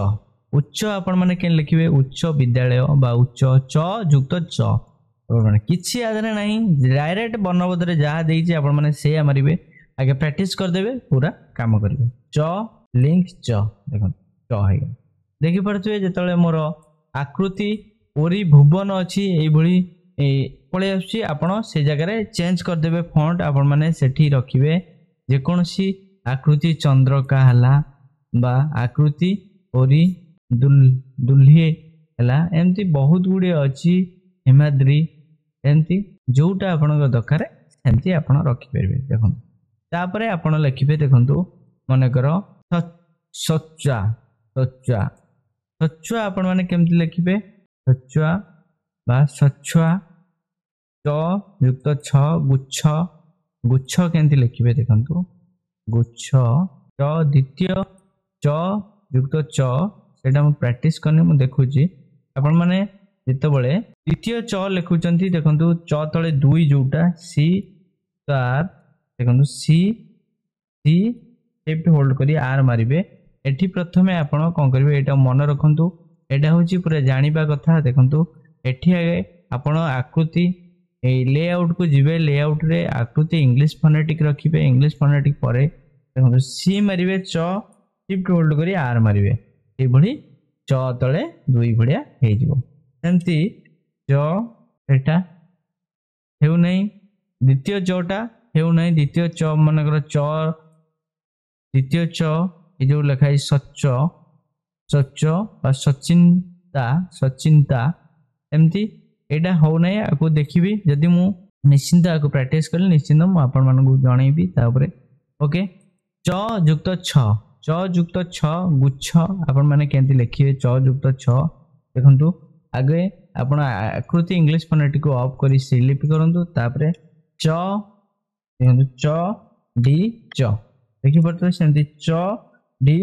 उच्च आपण मैंने के लिखे उच्च विद्यालय बा उच्च च युक्त च किसी आदि ना डायरेक्ट वर्णबोधे जहाँ देती आपण मैंने से मारे आगे प्रैक्टिस करदे पूरा काम करेंगे च लिंक च देख च हो देखिपे जो मोर आकृति ओरी भुवन अच्छी ये पलि आपण से जगह चेंज करदे फंट आपण मैंने सेठी रखिए जेकोसी आकृति चंद्रका हला बा आकृति ओरी दुल्हे है एमती बहुत गुड़े अच्छी हिमाद्री एमती जोटा आपण दरकार सेमती आपण रखिपारे देखो तापरे आपण लिखिबे देखंतु मनकर सच्चा सच्चा सच्चा आपण माने केमती लिखिबे सच्चा बा सच्चा च युक्त छ गुच्छ गुच्छ केमती लिखिबे देखंतु गुच्छ च द्वितीय च युक्त च सेटा मु प्रैक्टिस करने मु देखुची आपण माने जेतेबेले द्वितीय च लिखुचंती देखंतु च तळे दुई जोटा सी तार देखो सी सी शिफ्ट होल्ड करी आर मारे एठी प्रथमे आपण कौन करेंगे यहाँ मन रखु यहाँ हूँ पूरा जानिबा कथा देखु एठी आगे आपण आकृति लेआउट को जीवे लेआउट रे आकृति इंग्लिश फोनेटिक रखिए इंग्लिश फोनेटिक पर देखो सी मारे च शिफ्ट होल्ड करी आर मारे ये च तले दुई भाया होमती चटा हो नहीं द्वितीय चटा हो नहीं द्वितीय च मनकर च द्वितीय च ये जो लिखाई सच्च सच्च सचिंता सचिंता एमती यहाँ हो ना आपको देखी जदि मु निश्चिंत आपको प्रैक्टिस करी निश्चिंत मुझे जनईबी ओके च युक्त छ युक्त छ गुच्छ आपण मैंने केमती लिखिए च युक्त छ देखु आगे आपण आकृति इंग्लिश फोनेटिक को ऑफ करी श्रीलिपि करंतु तापरे च देखो च डी च देखिपे सेमती च डी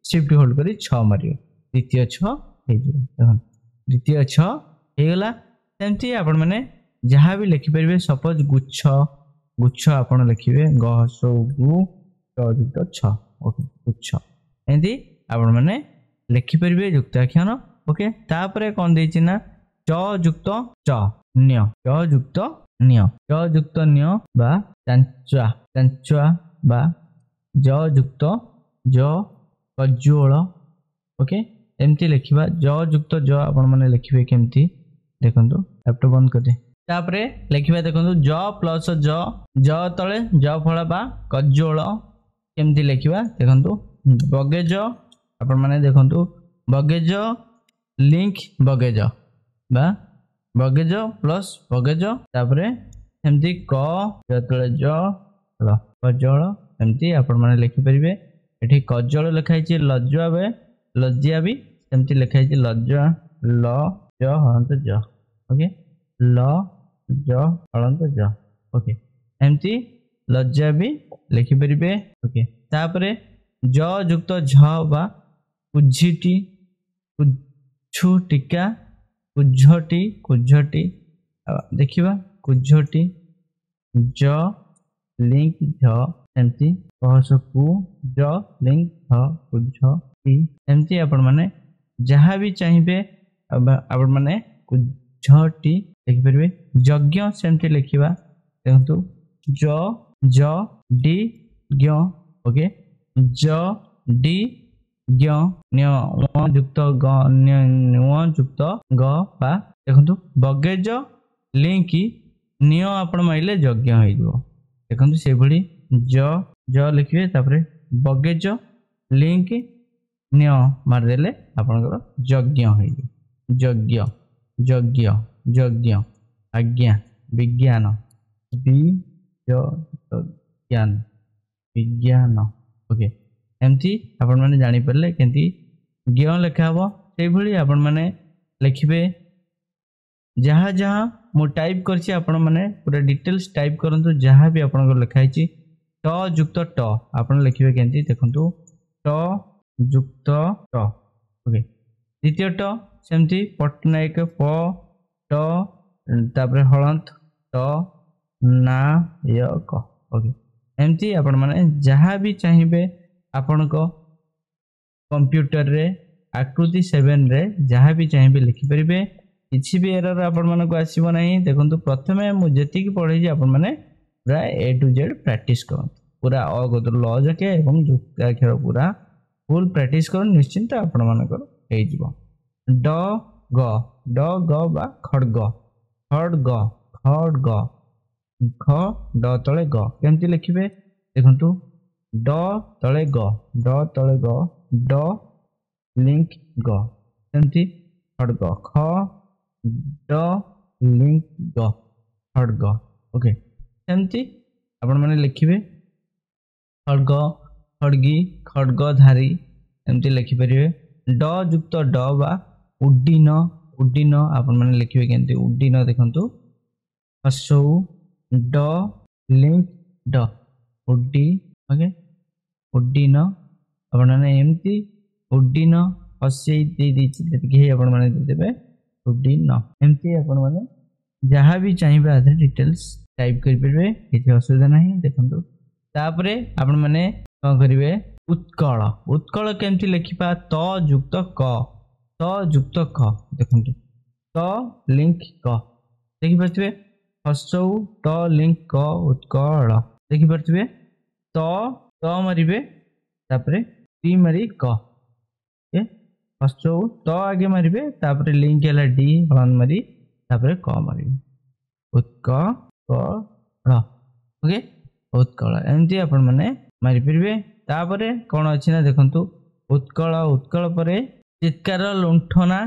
शिफ्ट होल्ड करी छ मारियो द्वितीय छ द्वितीय छ होगला सेमती आपण मैंने जहाँ भी लिखिपारे सपोज गुच्छ गुच्छ आपण लिखिए गहस गु युक्त छ ओके गुच्छ एमती आपण मैंने लिखिपारे युक्ताक्षर ओके तापरे कौन देछि ना च युक्त च न्य च युक्त न्य च युक्त न्य बा चांचुआ चांचुआ बा ज युक्त ज कज्जुअल ओके एमती लिखा ज युक्त ज आपण मैंने लिखिए केमती देखो लैपटॉप बंद कर तापरे लिखा देखो ज प्लस ज तले ज फल बा कज्जुअल केमती लिखा देखो बगेज आपण मैंने देखो बगेज लिंक बगेज बा बगेज प्लस बगेज तापरे एमती क तले ज कज्जुअल एमती आपण मैंने लिखिपारे ये कज्जल लिखाई लज्जा बे लज्जिया भी सेमती लिखाई लज्जा ल ज हलंत ज ओके ल ज हलंत ज ओके एमती लज्जा भी लिखिपारे ओके तापरे ज युक्त झ बा कुझिटी कुझु टीका कुझटी कुझटी देखिबा कुझटी ज लिंक झ एमती कहसकु ज लिंक ध कुझ एमती आपण माने जहाँ भी चाहिए आपण माने कुझटी लिखिपारे यज्ञ सेमती लिखा देखो ज डी ज्ञ ओके ज डी ज्ञ युक्त ग युक्त ग बा देखो बगेज लिंक निय आपण माइले यज्ञ हो देखो से भली ज लिखिए तापरे बगेज लिंक निय मारदेले आपणकर यज्ञ हो यज्ञ यज्ञ यज्ञ आज्ञा विज्ञान विज्ञान विज्ञान ओके एमती आपण माने जानि परले केंती ज्ञ लेखा हबो सेहि भली आपण माने लिखिबे जहाँ जहाँ मु टाइप करछि आपण माने पूरा डिटेल्स टाइप करंतु जहाँ भी आपण को लिखा हिची ट युक्त ट आपण लिखिबे केंती देखंतु ट युक्त ट ओके द्वितीय ट सेमती पटनायक प ट तापर हळंत ट नायक ओके एमती आपण माने जहाँ भी चाहिए आपण को कंप्यूटर रे आकृति 7 रे जहाँ भी चाहिए लिखि परिबे किछि भी एरर आपण माने को आसीबो नहीं देखंतु प्रथमे मु जेति की पढै जे आपण माने पूरा ए टू जेड प्रैक्टिस करन पूरा अ गदर ल जाके एवं युक्ताक्षर पूरा फुल प्रैक्टिस करन निश्चिंत आपण माने को हे जिवो ड ग बा खड्ग खड्ग खड्ग ख ड तळे ग केमति लिखिबे देखंतु ड तळे ग ड लिंक ग केमति खड्ग ख ड लिंक ग खड्ग ओके केमति आपण माने लिखिबे खड्ग खड्गी खड्गधारी एमति लिखि परिबे ड युक्त ड बा उड्डीन उड्डीन आपण माने लिखिबे केमति उड्डीन देखंतु हसौ ड लिंक ड उड्डी ओके उड्डीन आपण माने एमति उड्डीन हसै दे दिछि देखि आपण माने देबे उड्डीन एमति आपण माने जहाँ भी चाहिए आधे डिटेल्स टाइप कर परिबे किछि असुविधा नहीं देखंतु तापरे आपण माने कोन करिवे उत्कल उत्कल केमति लिखिबा त युक्त क देखंतु त लिंक क देखि परथिबे हसौ त लिंक क उत्कल देखि परथिबे त मारिबे तापरे टी मारी क ओके हसौ त आगे मारिबे तापरे लिंक हैला डी हलन मारी तापरे क मारिबे उत्कल ओके उत्कल एमती आपण माने मारि परिबे तापरे कोन अछि ना देखंतु उत्कल उत्कल परे चित्कार लुंठना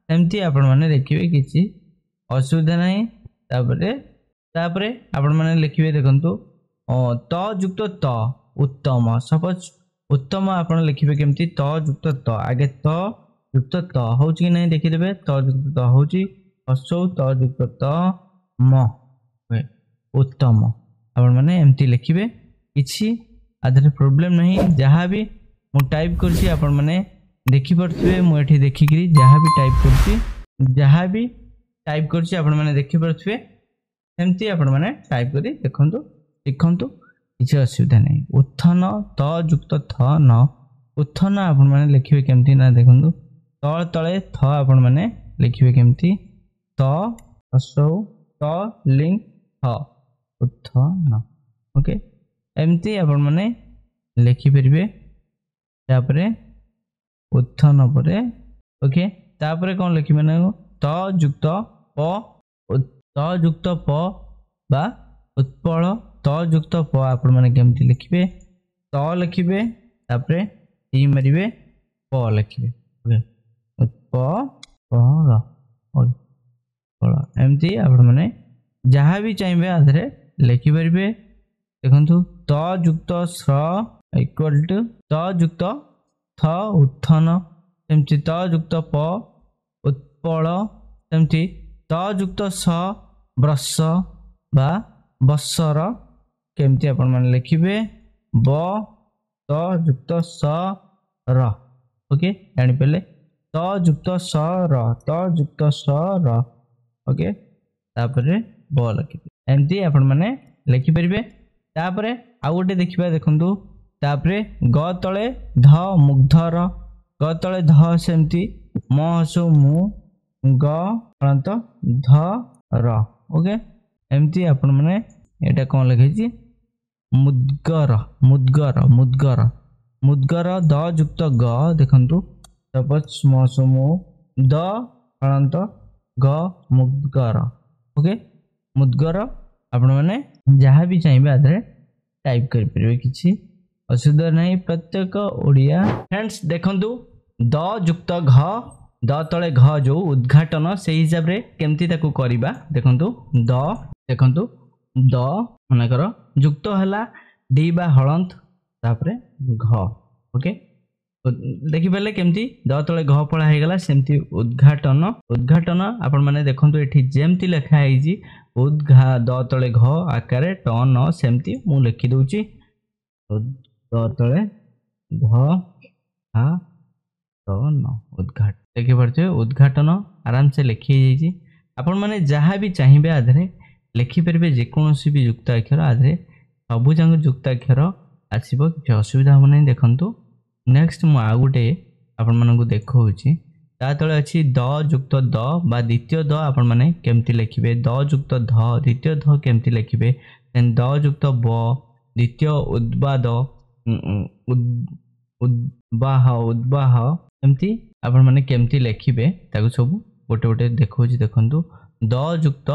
एमती आपण माने लिखिबे किछि असुविधा नहीं तापरे आपण माने लिखिबे देखंतु त युक्त त उत्तम सपोज उत्तम आपण लिखिबे केमती त युक्त त आगे त युक्त त होछि कि नहीं देखि देबे त युक्त त होछि हसौ त युक्त त म उत्तम आपण माने एमती लिखिबे किछि आधरे प्रॉब्लम नहीं जहाँ भी मु टाइप करछि आपण माने देखि परथिबे मु एठी देखि करी जहाँ भी टाइप करछि आपण माने देखि परथिबे एमती आपण माने टाइप करी देखंतु लिखंतु किछि असुविधा नहीं उत्थन त युक्त थ न उत्थन आपण माने लिखिबे केमती ना देखंतु तळ तळे थ आपण माने लिखिबे केमती त हसौ त लिंक थ उत्थन ओके एमती आपण माने लिखि परिबे तापरे उत्थन परे ओके तापरे कोन लिखि माने त युक्त प बा उत्पल त युक्त प आपण माने केमती लिखिबे त लिखिबे तापरे टी मारिबे प लिखिबे ओके उत्पल ओके एमती आपण माने जहाँ भी चाहिए आधरे लिखि परिबे देखंतु त युक्त स इक्वल टू त युक्त थ उत्थन सेमति त युक्त प उत्पल सेमति त युक्त स ब्रश बा बसर केमति आपण माने लिखिबे ब त युक्त स र ओके जानि पले त युक्त स र ओके तापरे ब लिखिबे एमती आपण माने लिखि परिबे तापरे आउ गोटे देखिबा देखंतु तापरे ग तळे ध मुग्धर ग तळे ध सेमती म हसु मु ग अनंत ध र ओके एमती आपण माने एटा कोन लिखैछि मुद्गर मुद्गर मुद्गर मुद्गर द युक्त ग देखंतु सपोज म हसु मु द अनंत ग मुद्गर ओके मुद्गर आपण माने जहाँ भी चाहिए आधे टाइप कर परिबे किछि असुविधा नहीं प्रत्येक ओडिया फ्रेंड्स देखंतु द युक्त घ द तळे घ जो उद्घाटन से हिसाब रे केमती ताकू करिबा देखंतु द देखंतु द माने कर युक्त हला डी बा हळंत तापरे घ ओके देखिपारे केमती द तले घ पड़ा हो गला सेमती उद्घाटन उद्घाटन आपण माने देखंतु एठी जेमती लिखा है उद्घा द तले घ आकार टन सेमती मु लिखि दउची द तले घ हा टन उद्घाटन देखि परछे उद्घाटन आराम से लिखि जाइछि आपण माने जहाँ भी चाहिए आधे लिखिपारे जेकोसी भी युक्ताक्षर आधे सबू जंग युक्ताक्षर आसब कि असुविधा हम नहीं देखु नेक्स्ट मु आउ गोटे आपण मानक देखौछि ता तले अछि द युक्त द बा द्वितीय द आपण माने केमती लिखिबे द युक्त ध द्वितीय ध केमती लिखिबे देन द युक्त ब द्वितीय उद्बाद उद्बाह उद्बाह एमती आपण माने केमती लिखिबे ताको सब गोटे गोटे देखौछि देखंतु द युक्त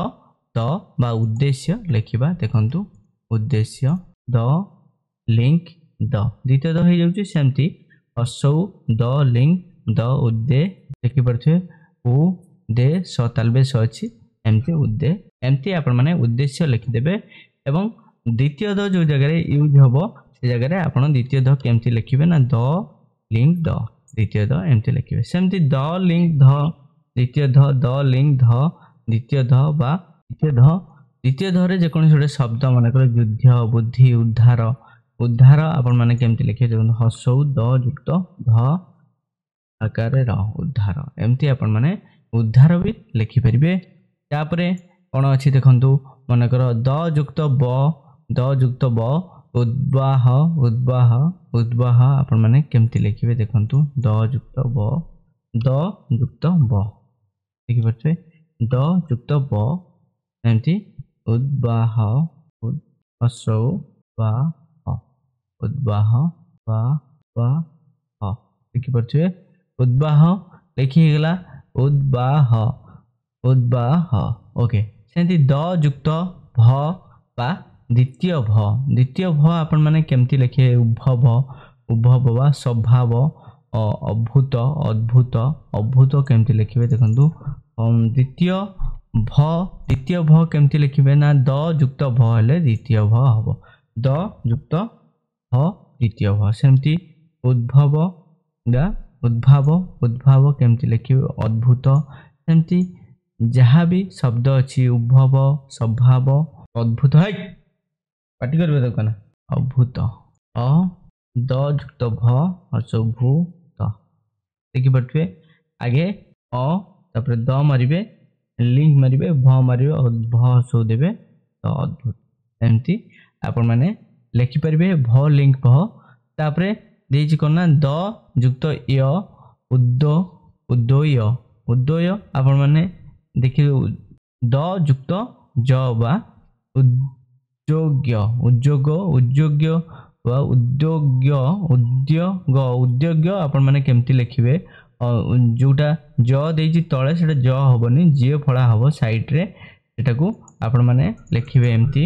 द बा उद्देश्य लिखिबा देखंतु उद्देश्य द लिंक द द्वितीय द हो जाउछि सेमती असौ द लिंक द उद्दे देखि परछे उ दे स तालबेस अछि एमती उद्दे एमती आपण माने उद्देश्य लिखि देबे एवं द्वितीय द जो जगह रे यूज हबो से जगह रे आपण द्वितीय द केमती लिखिबे ना द लिंक द द्वितीय द एमती लिखिबे सेमती द लिंक ध द्वितीय द लिंक ध द्वितीय ध बा द्वितीय ध रे जे कोन छोटे शब्द माने कर युद्ध बुद्धि उद्धार उद्धार आपण माने केमती लिखे देखो हसौ द युक्त ध आकार र उद्धार एमती आपण माने उद्धार भी लिखि परिबे तापरे कोन अछि देखंतु माने कर द युक्त ब उद्वाह उद्वाह उद्वाह आपण माने केमती लिखिबे देखंतु द युक्त ब देखि परछे द युक्त ब एमती उद्वाह हसौ बा उद्वाह बा देखि परछे उद्वाह लिखि गला उद्वाह ओके सेंती द युक्त भ बा द्वितीय भ आपण माने केमती लिखे उभव बा स्वभाव अभूत अद्भुत केमती लिखिबे देखंतु द्वितीय भ केमती लिखिबे ना द युक्त भ हेले द्वितीय भ हबो द युक्त ह द्वितीय भ सेमती उद्भाव केमती लिखिबे अद्भुत सेमती जहाँ भी शब्द अच्छी उद्भव स्वभाव अद्भुत है पाटी करबे तो कना अद्भुत अ द युक्त भ अशुभूत देखि पड़े आगे अ तापर द मारिबे लिंक मारिबे भ मारिबे भ सो देबे तो अद्भुत एमती आपण माने लिखि परिबे भ लिंक भ तापर देछि कोना द युक्त य उद्दोय आपण माने देखि द युक्त ज बा उद्योग्य वा उद्योग आपण माने केमती लिखिबे जोटा ज देछि तळे सेटा ज हबनी जे फळा हबो साइड रे सेटा को आपण माने लिखिबे एमती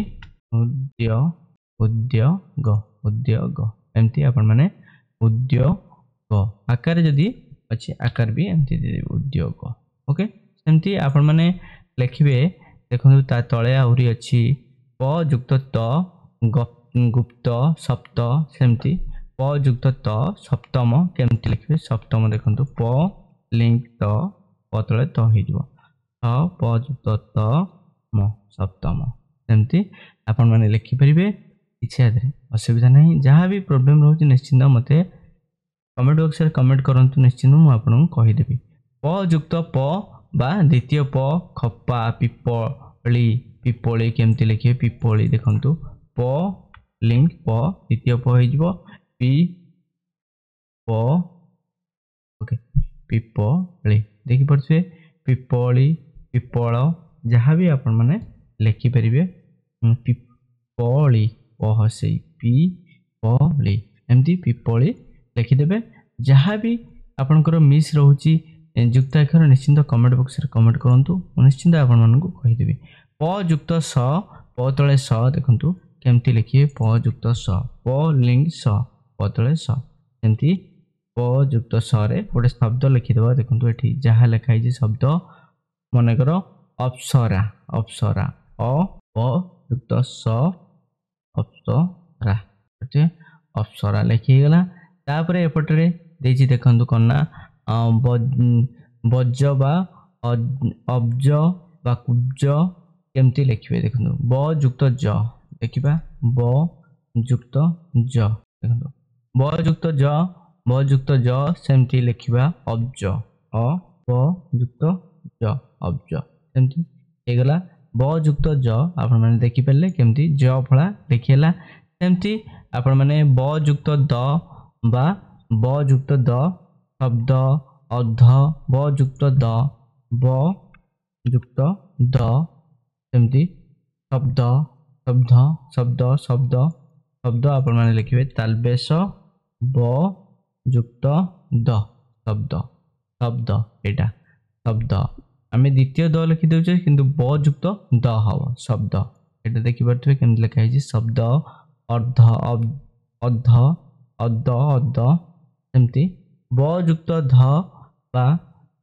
उद्योग एमती आपण माने उद्योग आकार जदी अछि आकार भी एमती उद्योग ओके सेमती आपण माने लिखिबे देखो ता तळे आउरी अछि प युक्त त गुप्त सप्त सेमती प युक्त त सप्तम केमती लिखिबे सप्तम देखंतु प लिंक त प तळे त हे जबो प युक्त त म सप्तम सेमती आपण माने लिखि परिबे इच्छा दे असुविधा नहीं जहाँ भी प्रॉब्लम रहउछि निश्चिंत मते कमेंट बॉक्स रे कमेंट करंतु निश्चिंत मु आपन कहि देबी प युक्त प बा द्वितीय प खप्पा पिपली केमती लिखे पिपली देखंतु प लिंक प द्वितीय प हे जबो पी प ओके पिपली देखि परछे पिपली पिपल जहाँ भी आपण माने लिखि परिबे पिपली पहसे पिपली एमती पिपली लिखिदेवे जहाँ भी आपणकर मिस रोची युक्ताक्षर निश्चिंत कमेंट बॉक्स रे कमेंट करंतु निश्चिंत आपण मानकु कहिदेबी प युक्त स प तळे स देखंतु केमती लिखिए प युक्त स प लिंक स प तळे स एमती प युक्त स रे गोटे शब्द लिखिदेबा देखंतु एठी जहाँ लिखा है शब्द मनकर अप्सरा अप्सरा अ प युक्त स अप्सरा अप्सरा लिखिगला तापर एपटे देछि देखंतु कोना बज बा अब्ज बा कुब्ज केमती लिखिबे देखंतु ब युक्त ज देखिबा ब युक्त ज देखंतु ब युक्त ज सेमती लिखिबा अब्ज अ ब युक्त ज अब्ज सेमती हे गला ब युक्त ज आपण माने देखि परले केमती ज फळा लिखिला सेमती आपण माने ब युक्त द बा ब युक्त द शब्द अध ब युक्त द ब युक्त द सेमती शब्द शब्द शब्द शब्द शब्द आपण माने लिखिबे तालबेश ब युक्त द शब्द शब्द एटा शब्द आम द्वितीय द लिखि दउछे किंतु ब युक्त द हव शब्द एटा देखि परथबे केमति लिखा है शब्द अर्ध अध अद अद सेमती ब युक्त ध बा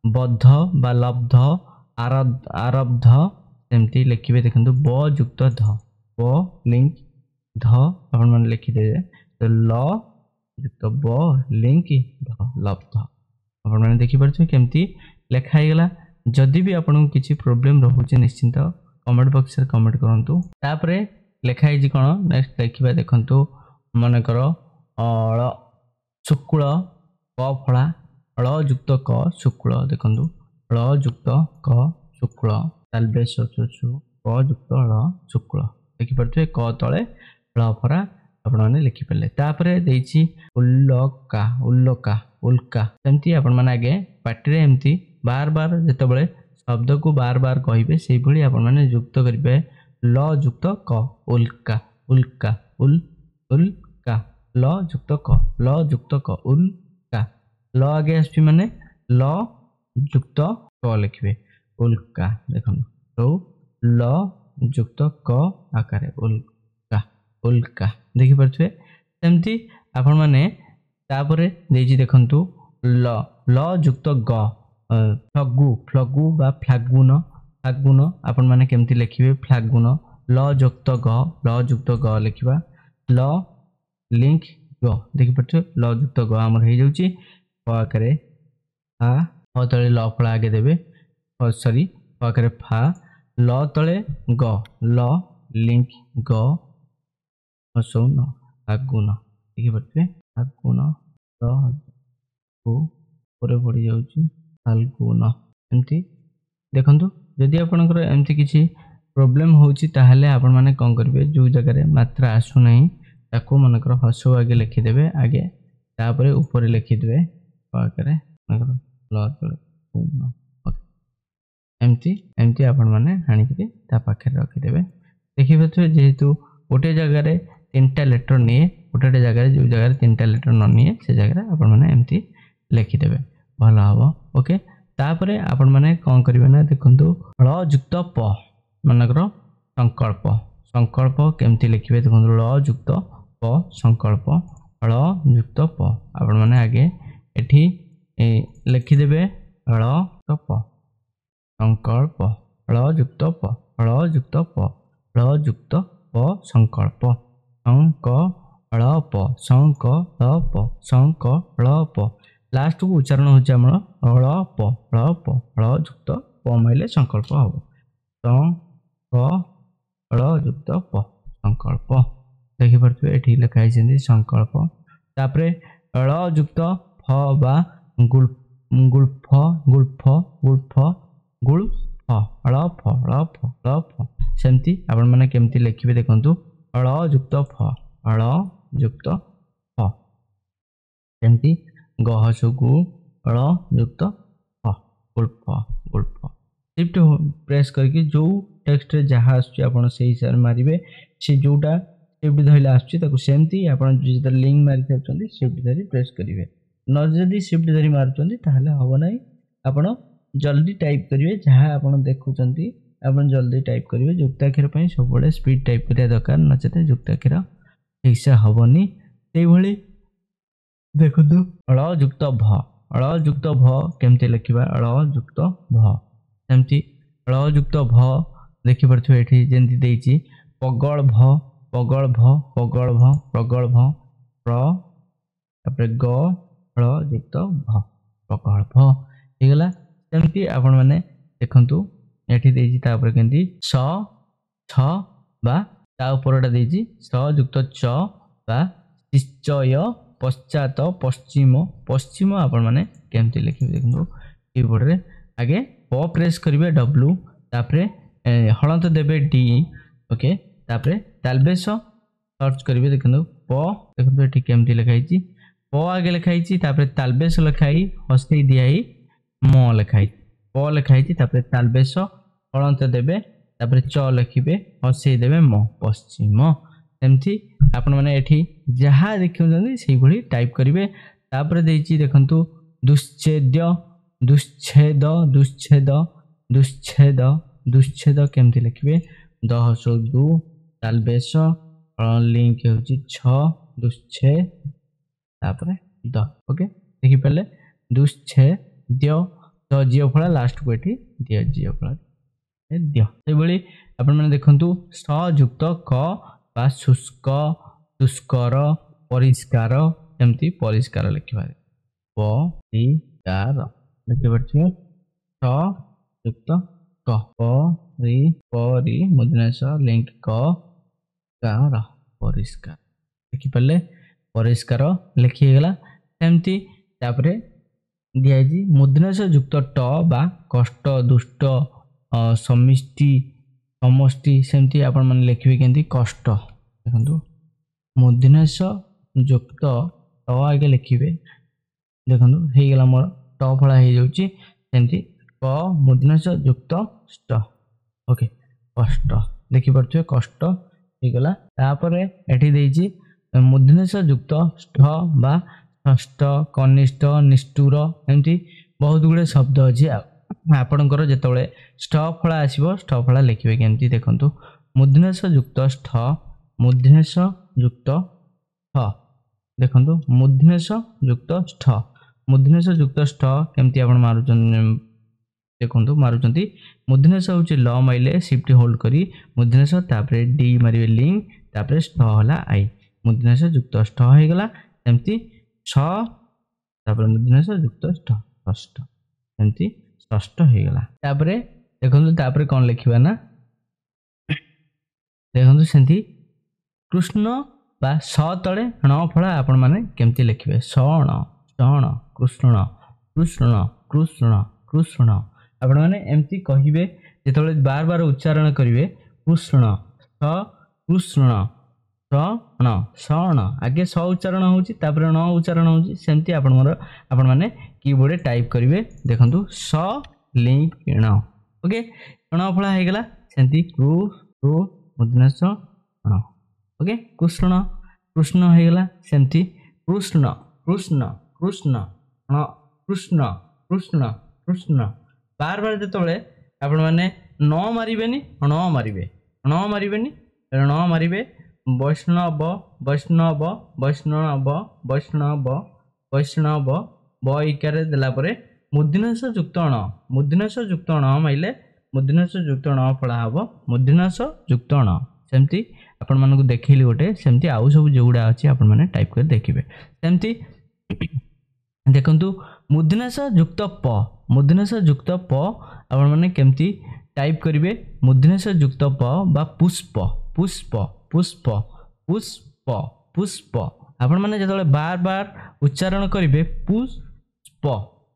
बद्ध बा लब्ध आरब्ध सेमती लिखिबे देखंतु ब युक्त ध ब लिंक ध आपण माने लिखि देबे तो ल युक्त ब लिंक ध लब्ध आपण माने देखि परछे केमती लिखा हे गला जदि भी आपन किछि प्रॉब्लम रहउचे निश्चिंत कमेंट बॉक्स रे कमेंट करंतु तापरे लिखा हे कोन नेक्स्ट देखिबा देखंतु मन करो अळ शुक्ल क फळा ळ युक्त क शुक्ल देखंतु ळ युक्त क शुक्ल तालबेश क युक्त ळ शुक्ल देखि परछे क तळे ळ फरा आपण माने लिखि परले तापरे देछि उल्लका उल्लका उल्का सेमती आपण माने आगे पाटी रे एमती बार बार जेतबळे शब्द को बार बार कहिबे सेही भली आपण माने युक्त करिबे ल युक्त क उल्का उल्का उल उल्का ल युक्त क ल युक्त क उल्का ल आगे आसी माने ल युक्त क लिखिबे उल्का देखन तो ल युक्त क आकारे उल्का उल्का देखि परछे सेमती आपण माने तापरे देजी देखंतु ल ल युक्त ग फ्लगु फ्लगु बा फ्लागुन फागुन आपण माने केमती लिखिबे फ्लागुन ल युक्त ग लिखिबा ल लिंक ग देखि परछे ल युक्त ग हमर हे जाउची क आकारे आ ह तळे ल फळा आगे देबे सॉरी क आकारे फा ल तळे ग ल लिंक ग हसौन फागुन देखि परछे फागुन ल को परे पड़ी जाउची फाल्गुन एमती देखंतु जदि आपनकर एमती किछि प्रॉब्लम होउची ताहले आपन माने कोन करबे जो जगह रे मात्रा आसु नहीं ताको मनकर हसो आगे लिखि देबे आगे तापरे ऊपर लिखि देबे पाकरे मनकर ल एमती एमती आपन माने हानि के ता पाखे रखि देबे देखिबे तो जेहेतु गोटे जगह रे तीनटा लेटर निए गोटे जगह रे जो जगह रे तीनटा लेटर न निए से जगह रे आपन माने एमती लिखि देबे भला हबो ओके तापरे आपण माने कोन करिवे ना देखंतु ल युक्त प मनकर संकल्प संकल्प केमती लिखिबे देखंतु ल युक्त प संकल्प ल युक्त प आपण माने आगे एठी लिखि देबे ल युक्त प संकल्प ल युक्त प ल युक्त प ल युक्त प संकल्प संकल्प लास्ट को उच्चारण होचे हमर प युक्त प माइले संकल्प हबो युक्त प संकल्प देखि परथबे एठी लिखा है जेंदी संकल्प तापरे ल युक्त फ बा गुल्फ ल फ सेमती आपण माने केमती लिखिबे देखंतु ल युक्त फ युक्त फ सेमती गहसुगु ल युक्त फ गुल्फ शिफ्ट प्रेस करके जो टेक्स्ट रे जहा आछी आपण सेही हिसाब मारिबे से जोटा शिफ्ट धइला आछी ताको सेमती आपण जे लिंक मारि थाचंदी शिफ्ट धरि प्रेस करिवे न जदी शिफ्ट धरि मारचंदी ताहले हबो नै आपण जल्दी टाइप करिवे जहा आपण देखुचंती आपण जल्दी टाइप करिवे युक्ताक्षर पई सब बडे स्पीड टाइप करिया दरकार नचते युक्ताक्षर ठीक से हबोनी सेही भली देखंतु ल युक्त भ केमते लिखिबा ल युक्त भ सेमती ल युक्त भ देखि परथु एठी जेंति देइची पगळ भ प्र तापर ग हल युक्त भ प्रकल्प हो गला सेमती आपण माने देखंतु एठी देजी तापर केंती स छ बा ता उपरटा देजी स युक्त च बा निश्चय पश्चात पश्चिम पश्चिम आपण माने केमती लिखिबे देखंतु कीबोर्ड रे आगे प प्रेस करिवे डब्ल्यू तापर हलंत देबे डी ओके तापर तालबेस सर्च करिवे देखंतु प देखंतु एठी केमती लिखाइची प आगे लिखाइची तापर तालबेस लिखाई हस्ते दियाई म लिखाई प लिखाइची तापर तालबेस हलंत देबे तापर च लिखिबे हस्ते देबे म पश्चिम सेमती आपण माने एठी जहा देखिउछन सेही भली टाइप करिवे तापर देइची देखंतु दुश्छेद दुश्छेद दुश्छेद दुश्छेद दुश्छेद केमती लिखिबे 10 तालबेस लिंक होची 6 दुश्छेद तापर द ओके देखि पले दुश्छेद द जियो फळा लास्ट को एठी दियो जियो फळा दियो से भली आपण माने देखंतु स युक्त क बा शुष्क शुष्कर परिष्कार एमती परिष्कार लिखिबा परिष्कार लिखि परछि स युक्त क परि मुद्रास लिंक क कार परिष्कार लिखि पले परिष्कार लिखि गेला एमती तापरे दिया जी मुद्रास युक्त ट बा कष्ट दुष्ट समिष्टि समष्टि सेमती आपण माने लिखिबे केंती कष्ट देखंतु मुद्रास युक्त ट आगे लिखिबे देखंतु हे गेला मोर ट फळा हे जाउची सेमती क मुद्रास युक्त स्ट ओके कष्ट देखि परछे कष्ट हे गेला तापरे एठी देइची मुद्रास युक्त ष्ठ बा षष्ठ कनिष्ठ निष्ठुर एमती बहुत गुडे शब्द अछि आपणकर जेतबळे ष्ठ फळा आसीबो ष्ठ फळा लिखिबे केमती देखंतु मुद्रास युक्त ष्ठ मुद्रास युक्त ष्ठ देखंतु मुद्रास युक्त ष्ठ मुद्रास युक्त ष्ठ केमती आपण मारुचन देखंतु मारुचंती मुद्रास होची ल माइले शिफ्ट होल्ड करी मुद्रास तापरे डी मारिबे लिंक तापरे ष्ठ होला आई मुद्रास युक्त ष्ठ हे गेला केमती 6 तापरे मुद्रास युक्त ष्ठ षष्ठ केमती षष्ठ हे गेला तापरे देखंतु तापरे कोन लिखिबा ना देखंतु सेंती कृष्ण बा स तळे न फळा आपण माने केमती लिखिबे सण सण कृष्ण कृष्ण कृष्ण कृष्ण आपण माने एमती कहिबे जेतबळे बार बार उच्चारण करिवे कृष्ण स कृष्ण सण सण आगे स उच्चारण होची तापर न उच्चारण होची सेमती आपण माने कीबोर्ड रे टाइप करिवे देखंतु स लिंक न ओके न फळा हे गेला सेमती कृ मुद्रास न ओके कृष्ण कृष्ण हे गेला सेमती कृष्ण कृष्ण कृष्ण न कृष्ण कृष्ण कृष्ण बार बार जेतबळे आपण माने न मारिबेनी न मारिबेनी न मारिबे वैष्णव वैष्णव वैष्णव वैष्णव वैष्णव ब इकारे देला परे मुद्रास युक्त न मुद्रास युक्त न माइले मुद्रास युक्त न फळा हबो मुद्रास युक्त न सेमती आपण मानकु देखैली गोटे सेमती आउ सब जोगुडा अछि आपण माने टाइप कर देखिबे सेमती देखंतु मुद्रास युक्त प मुद्रास युक्त प आपण माने केमती टाइप करिवे मुद्रास युक्त प बा पुष्प पुष्प पुष्प पुष्प पुष्प आपण माने जतले बार बार उच्चारण करिवे पुष्प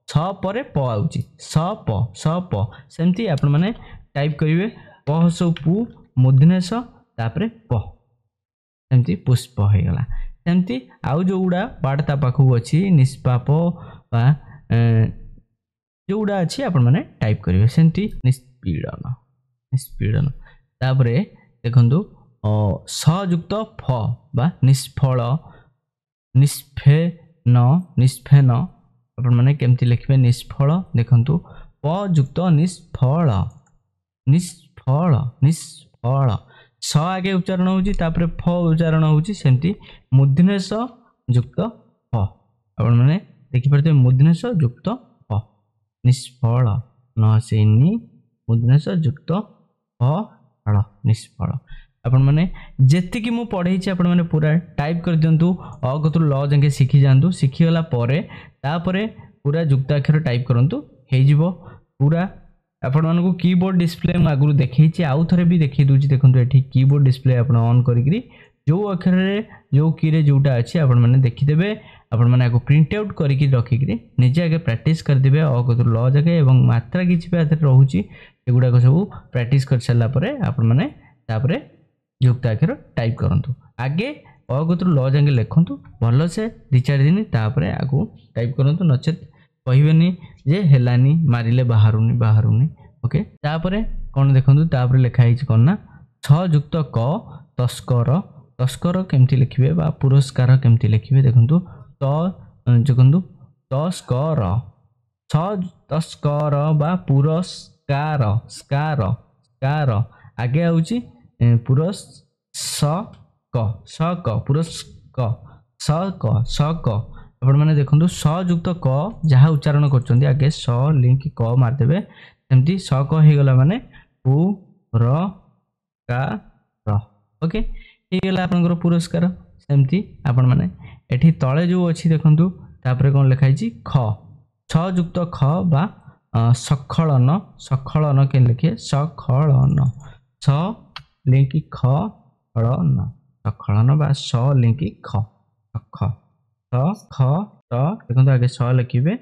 छ परे प आउची स प सेमती आपण माने टाइप करिवे प सो पु मुद्रास तापरे प सेमती पुष्प हे गला सेमती आउ जोउडा वार्ता पाखु अछि निष्पाप बा जोउडा अछि आपण माने टाइप करिवे सेमती निष्पीडन निष्पीडन तापरे देखंतु स युक्त फ बा निष्फल निष्फेन निष्फेन आपण माने केमती लिखबे निष्फल देखंतु प युक्त निष्फल निष्फल निष्फल स आगे उच्चारण होची तापरे फ उच्चारण होची सेमती मुद्रास युक्त फ आपण माने देखि परते मुद्रास युक्त फ निष्फल न सेनी मुद्रास युक्त फ निष्फल आपण माने जेतिकी मु पढ़े आपण माने पूरा टाइप कर दिंतु अ कतु ल जाके शिखी जांतु शिखी गला परे तापरे पूरा युक्ताक्षर टाइप करंतु हे जिवो पूरा आपण मानको कीबोर्ड डिस्प्ले म आगु देखैछि आउ थरे भी देखै दुछि देखंतु एठी कीबोर्ड डिस्प्ले आपण ऑन करिकरी जो अक्षर रे जो की रे जोटा अछि आपण माने देखि देबे आपण माने आगु प्रिंट आउट करिकरी रखिकरी निजे आगे प्रैक्टिस कर देबे अ कतु ल जाके एवं मात्रा किछि पे आथरे रहूछि एगुडा को सब प्रैक्टिस कर सला परे आपण माने तापरे युक्ताक्षर टाइप करंतु आगे अ कतु ल जाके लिखंतु भलो से 2-4 दिन तापरे आगु टाइप करंतु नचेत कहिबेनी जे हेलानी मारिले बाहरुनी ओके तापरे कोन देखंतु तापरे लिखा हिच कोन ना 6 युक्त क तस्कर केमती लिखिबे बा पुरस्कार केमती लिखिबे देखंतु तो देखंतु तस्कर 6 तस्कर बा पुरस्कार स्कार आगे आउची पुरस्क आपण माने देखंतु स युक्त क जहा उच्चारण करचंदी आगे स लिंक क मार देबे सेमती स क हे गला माने पु र का र ओके हे गला आपनकर पुरस्कार सेमती आपण माने एठी तळे जो अछि देखंतु तापरे कोन लिखाइ छि ख 6 युक्त ख बा सखळन के लिखे सखळन स लिंक ख ळन सखळन बा स लिंक ख ख ख त देखो आगे स लिखे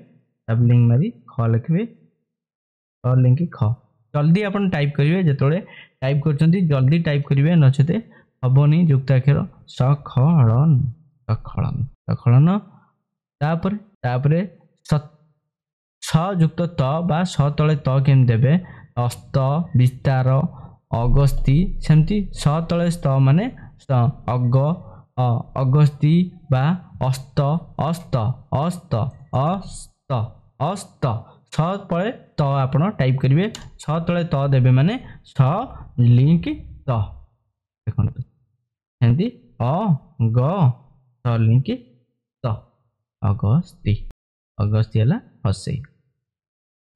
तब लिंक मारी ख लिखे स लिंक ख जल्दी अपन टाइप करेंगे जिते टाइप कर जल्दी टाइप करेंगे नचेते हेनी युक्ताक्षर सखलन सखलन सखलन तापर छ युक्त त बा स तले त केम देबे अस्त विस्तार अगस्ती सेमती स तले स्त माने अग अगस्ती बा अस्त अस्त अस्त अस्त अस्त छ पळे त आपण टाइप करिवे छ तळे त देबे माने छ लिंक त देखंतु हेंदी अ ग छ लिंक त अगस्ती हला हसे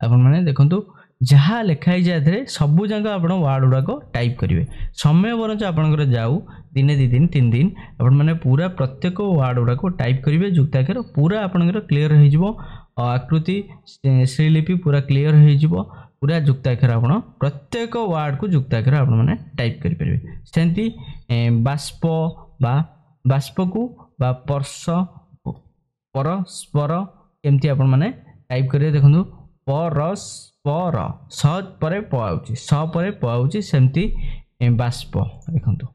आपण माने देखंतु जहाँ लिखाई जाए सबू जगह आप वार्ड गुड़ाक टाइप करेंगे समय बरंच आपंकर जाऊ दिने 2 दिन 3 दिन आपण मैंने पूरा प्रत्येक वार्ड गुड़ाक टाइप करेंगे युक्ताक्षर पूरा आपंकर क्लीयर हो आकृति श्रीलिपि पूरा क्लीयर हो पूरा युक्ताक्षर आप प्रत्येक वार्ड को युक्ताक्षर आप टाइप करेंगे सेमती बाष्प बा बाष्प को बा पर्श परस्पर केमती आप टाइप करेंगे देखो परस्पर स परे प आउची स परे प आउची सेमती बाष्प देखंतु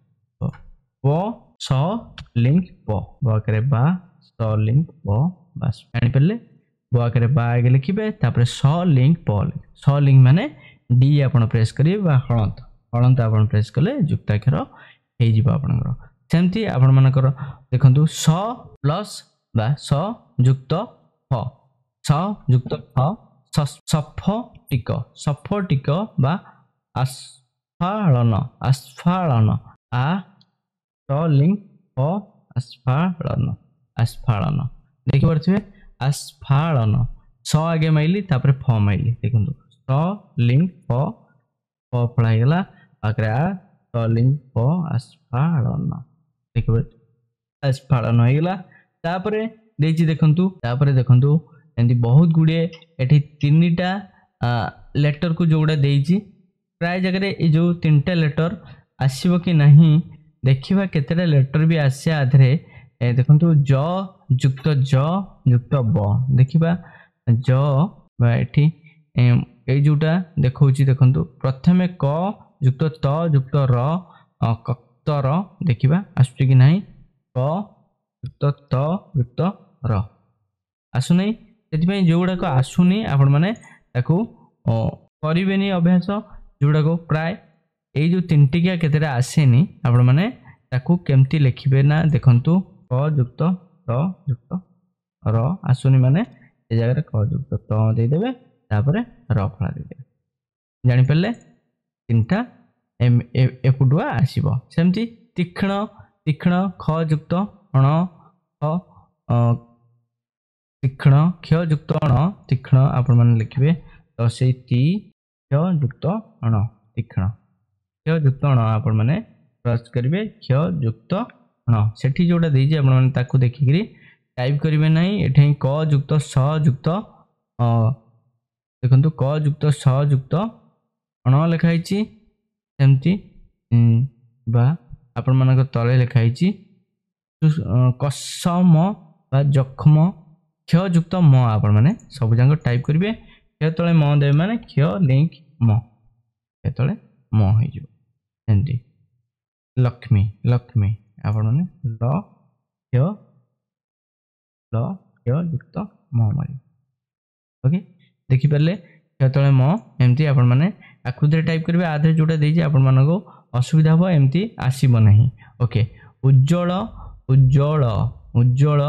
प स लिंक प बाकरे बा स लिंक प बाष्प जानि परले बाकरे बा आगे लिखिबे तापर स लिंक प स लिंक माने डी आपण प्रेस करिवे बा हळंत हळंत आपण प्रेस कले युक्ताक्षर हे जिवो आपनकर सेमती आपण मानकर देखंतु स प्लस बा स युक्त फ स युक्त फ सफटिक बा आस्फालन आस्फालन आ लिंक फ आस्फालन आस्फालन देखि परथिबे आस्फालन स आगे माइली तापर फ माइली देखंतु स लिंक फ फ पळा गेला आकरे आ स लिंक फ आस्फालन देखि परथिबे आस्फालन हो गेला तापर देछि देखंतु तापर देखंतु एंदी बहुत गुड़े एठी 3टा लेटर को जोड़ा देइछि प्राय जगह रे जो 3टा लेटर आसीबो कि नहीं देखिबा केतेटा लेटर भी आसे आधरे देखंतु ज युक्त ब देखिबा ज बा एठी ए जोटा देखौछि देखंतु प्रथमे क युक्त त युक्त र कक्तर देखिबा आसुछि कि नहीं क युक्त त युक्त र आसु नहीं से जो गुड़ाक आसुनी आपण मैंने करें अभ्यास जोड़ाक प्राय यो 3टिकिया केतेटा आसेनी आपण मैंने केमती लिखिबे ना देखंतु क युक्त त युक्त र आसुनी माने ए जगह क युक्त त दे देबे तापर र फळा दे देबे जानि परले 3टा एपुडुआ आसीबो सेमती तीक्ष्ण तीक्ष्ण ख युक्त अण ख तीक्ष्ण क्ष युक्त अण तीक्ष्ण आपण माने लिखिबे तो से ती क्ष युक्त अण तीक्ष्ण क्ष युक्त अण आपण माने क्रॉस करेंगे क्ष युक्त ण सेठी जोटा देइजे आपण माने ताकू देखिकरी टाइप करेंगे नहीं एठे क युक्त स युक्त देखंतु क युक्त स युक्त ण लिखाई सेमती बा आपण मानक तले लिखाई कसम बा जखम क्ष युक्त म आपण माने सब जाक टाइप करेंगे क्ष तले म देवे माने क्ष लिंक म क्ष तले म हो एमती लक्ष्मी लक्ष्मी आपण माने ल क्ष युक्त म मारी ओके देखि परले क्ष तले म एमती आपण माने आकृति टाइप करेंगे आधे जोटा देइजे आपण मानको असुविधा हो एमती आसीबो नहीं ओके उज्जवल उज्जवल उज्जवल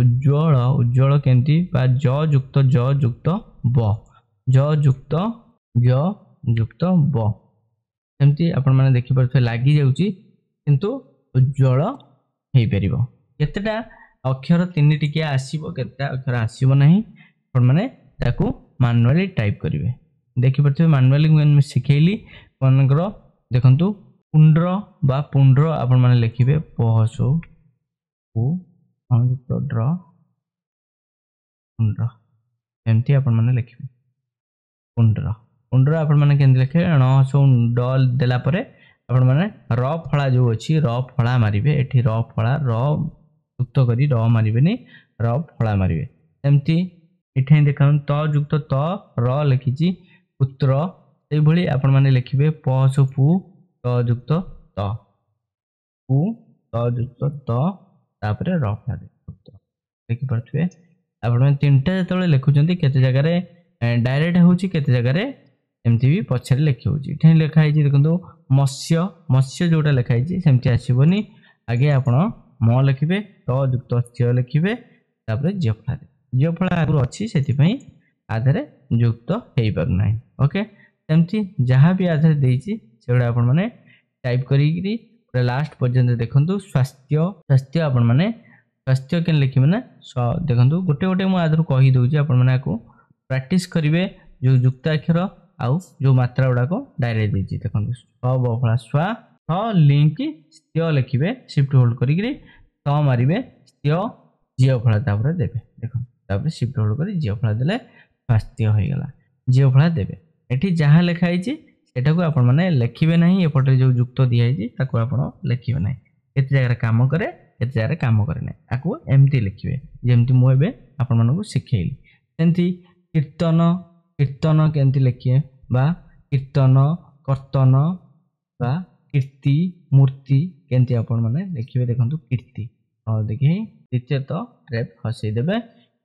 उज्जवल उज्जवल केमती बा ज युक्त ब ज युक्त ब सेमती आपण माने देखि परथे लागि जाउची किंतु उज्जवल हे परिबो केतेटा अक्षर तीन टिकिया आसीबो केतेटा अक्षर आसीबो नहीं आपण माने ताकू मैनुअली टाइप करेंगे देखि परथे मैनुअली मैं सिखेली मनकर देखंतु पुंड्र बा पुंड्र आपण माने लिखिबे पहसो ड्र पुंड्र एमती आपण माने लिखिबे पुंड्र पुंड्र आपण माने केंति लिखे णसो डल देला परे आपण माने र फळा जो अछि र फळा मारिबे एठी र फळा र युक्त करी र मारिबेनी र फळा मारिबे एमती एठे देखन त युक्त त र लिखिची पुत्र सेहि भली आपण माने लिखिबे पहसो पु त युक्त त पु त युक्त त तापरे र फळा देखि परथबे आपण माने तीनटा जतले लिखुचंती केते जगह रे डायरेक्ट होउची केते जगह रे एमती भी पछरे लिखि होउची एठे लिखाई छी देखंतु मत्स्य मत्स्य जोटा लिखाई छी सेमती आसीबोनी आगे आपण म लिखिबे त युक्त स्य लिखिबे तापरे जियोफला आगु अछि सेति पई आधारे युक्त हेई पर नाही ओके सेमती जहां भी आधारे देइची सेडा आपण माने टाइप करी पूरा लास्ट पर्यंत देखंतु स्वास्थ्य स्वास्थ्य आपण माने स्वास्थ्य केन लिखिबे ना देखंतु गोटे गोटे मु आधार कहि दउची आपण माने को प्रैक्टिस करिवे जो युक्ताक्षर आउ जो मात्रा गुडा को डायरेक्ट देइची देखंतु स बफला स्वा स लिंक स्त्य लिखिबे शिफ्ट होल्ड करी त मारिबे स्त्य जियोफला तापर देबे देखंतु तापर शिफ्ट होल्ड करी जियोफला देले स्वास्थ्य होई गला जियोफला देबे एठी जहां लिखाई छी सेटा को आपण माने लिखिबे नहीं एपटे जो युक्त दिया छी ताको आपण लिखिबे नहीं एते जगह काम करे एते जगह काम करे नहीं आको एमती लिखिबे जेमती मो एबे आपण मानको सिखेइली सेंती कीर्तन कीर्तन केंती लिखिए बा कीर्तन कर्तन बा कीर्ति मूर्ति केंती आपण माने लिखिबे देखंतु कीर्ति और देखि द्वितीय तो ट्रेप हसै देबे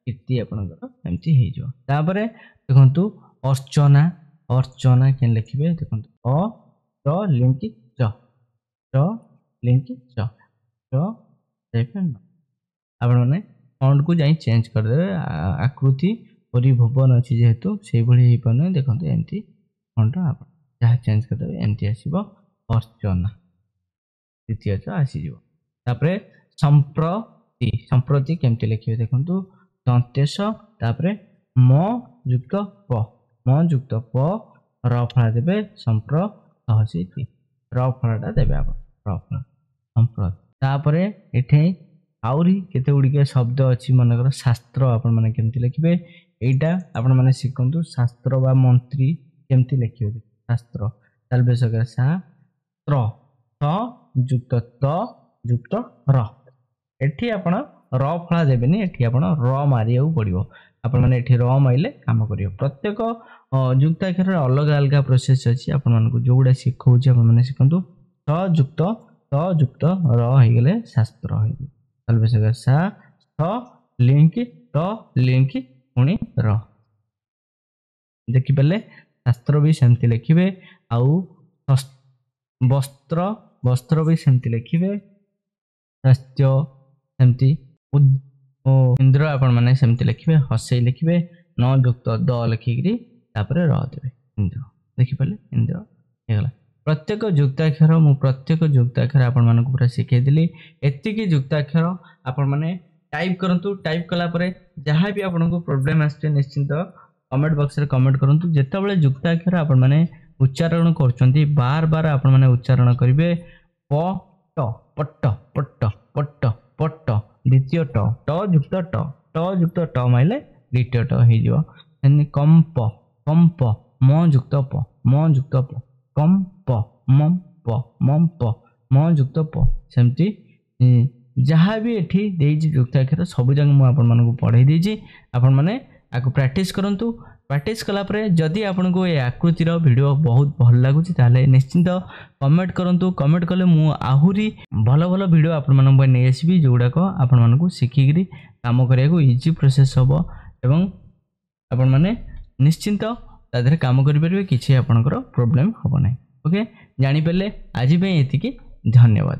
कीर्ति आपनकर एमती हे जो तापरे देखंतु अर्चना अर्चना केन लिखिबे देखंतु अ च लिंक च लिंक च देखन आपण माने फॉन्ट को जाई चेंज कर देबे आकृति परि भुवन अछि जेहेतु सेहि भली हे पने देखंतु एमती फॉन्ट आपण जहा चेंज कर देबे एमती आसीबो अर्चना द्वितीय च आसी जो तापरे संप्रति संप्रति केमती लिखिबे देखंतु दंतेश तापरे म युक्त प र फळा देबे संप्रति र फळाटा देबे आपण र फळा संप्रति तापरे एठे आउरी केते गुडी के शब्द अछि मनकर शास्त्र आपण माने केमती लिखिबे एटा आपण माने सिखंतु शास्त्र बा मंत्री केमती लिखिबे शास्त्र तालबे सगर सा त्र त युक्त र एठी आपण र फळा देबेनी एठी आपण र मारियाउ पड़िबो आपण माने एठी र माइले काम करियो प्रत्येक युक्ताक्षर अलग अलग प्रोसेस अछि आपण मानको जोगुडा सिखौछि आपण माने सिखंतु त युक्त र हे गेले शास्त्र हे तालबे सगर सा त लिंक पुणी र देखि पले शास्त्र भी सेमती लिखिबे आउ वस्त्र वस्त्र भी सेमती लिखिबे स्वास्थ्य सेमती इंद्र आपण माने सेमती लिखिबे हसै लिखिबे न युक्त द लिखिकरी तापरे र देबे इंद्र देखि पले इंद्र हेगला प्रत्येक युक्ताक्षर मु प्रत्येक युक्ताक्षर आपण मानक पूरा सिखाई दिली एतिकी युक्ताक्षर आपण माने टाइप करंतु टाइप कला परे जहां भी आपनको प्रॉब्लम आछे निश्चित कमेंट बॉक्स रे कमेंट करंतु जेतेबेले युक्ताक्षर आपण माने उच्चारण करचंती बार बार आपण माने उच्चारण करिवे पट पट पट पट पट द्वितीय ट ट युक्त ट माइले द्वितीय ट हो कंप कंप म युक्त प कंप मम म युक्त प सेमती जहाँ भी एठी देइछि युक्ताक्षर सब जगह मु आपन मानकु पढ़ाई देइछि आपन माने आको प्रैक्टिस करंतु प्रैक्टिस कला परे जदि आपन को ए आकृतिर वीडियो बहुत भल लागुछि ताले निश्चित कमेंट करंतु कमेंट कले मु आहुरी भल भल वीडियो आपन मानन पर नै आसीबी जोडा को आपन मानकु सिखिगिरी काम करिया को इजी प्रोसेस हबो एवं आपन माने निश्चित तादरे काम करि परबे किछि आपनकर प्रॉब्लम हबो नै ओके जानि पेले आजि पे एतिकी धन्यवाद।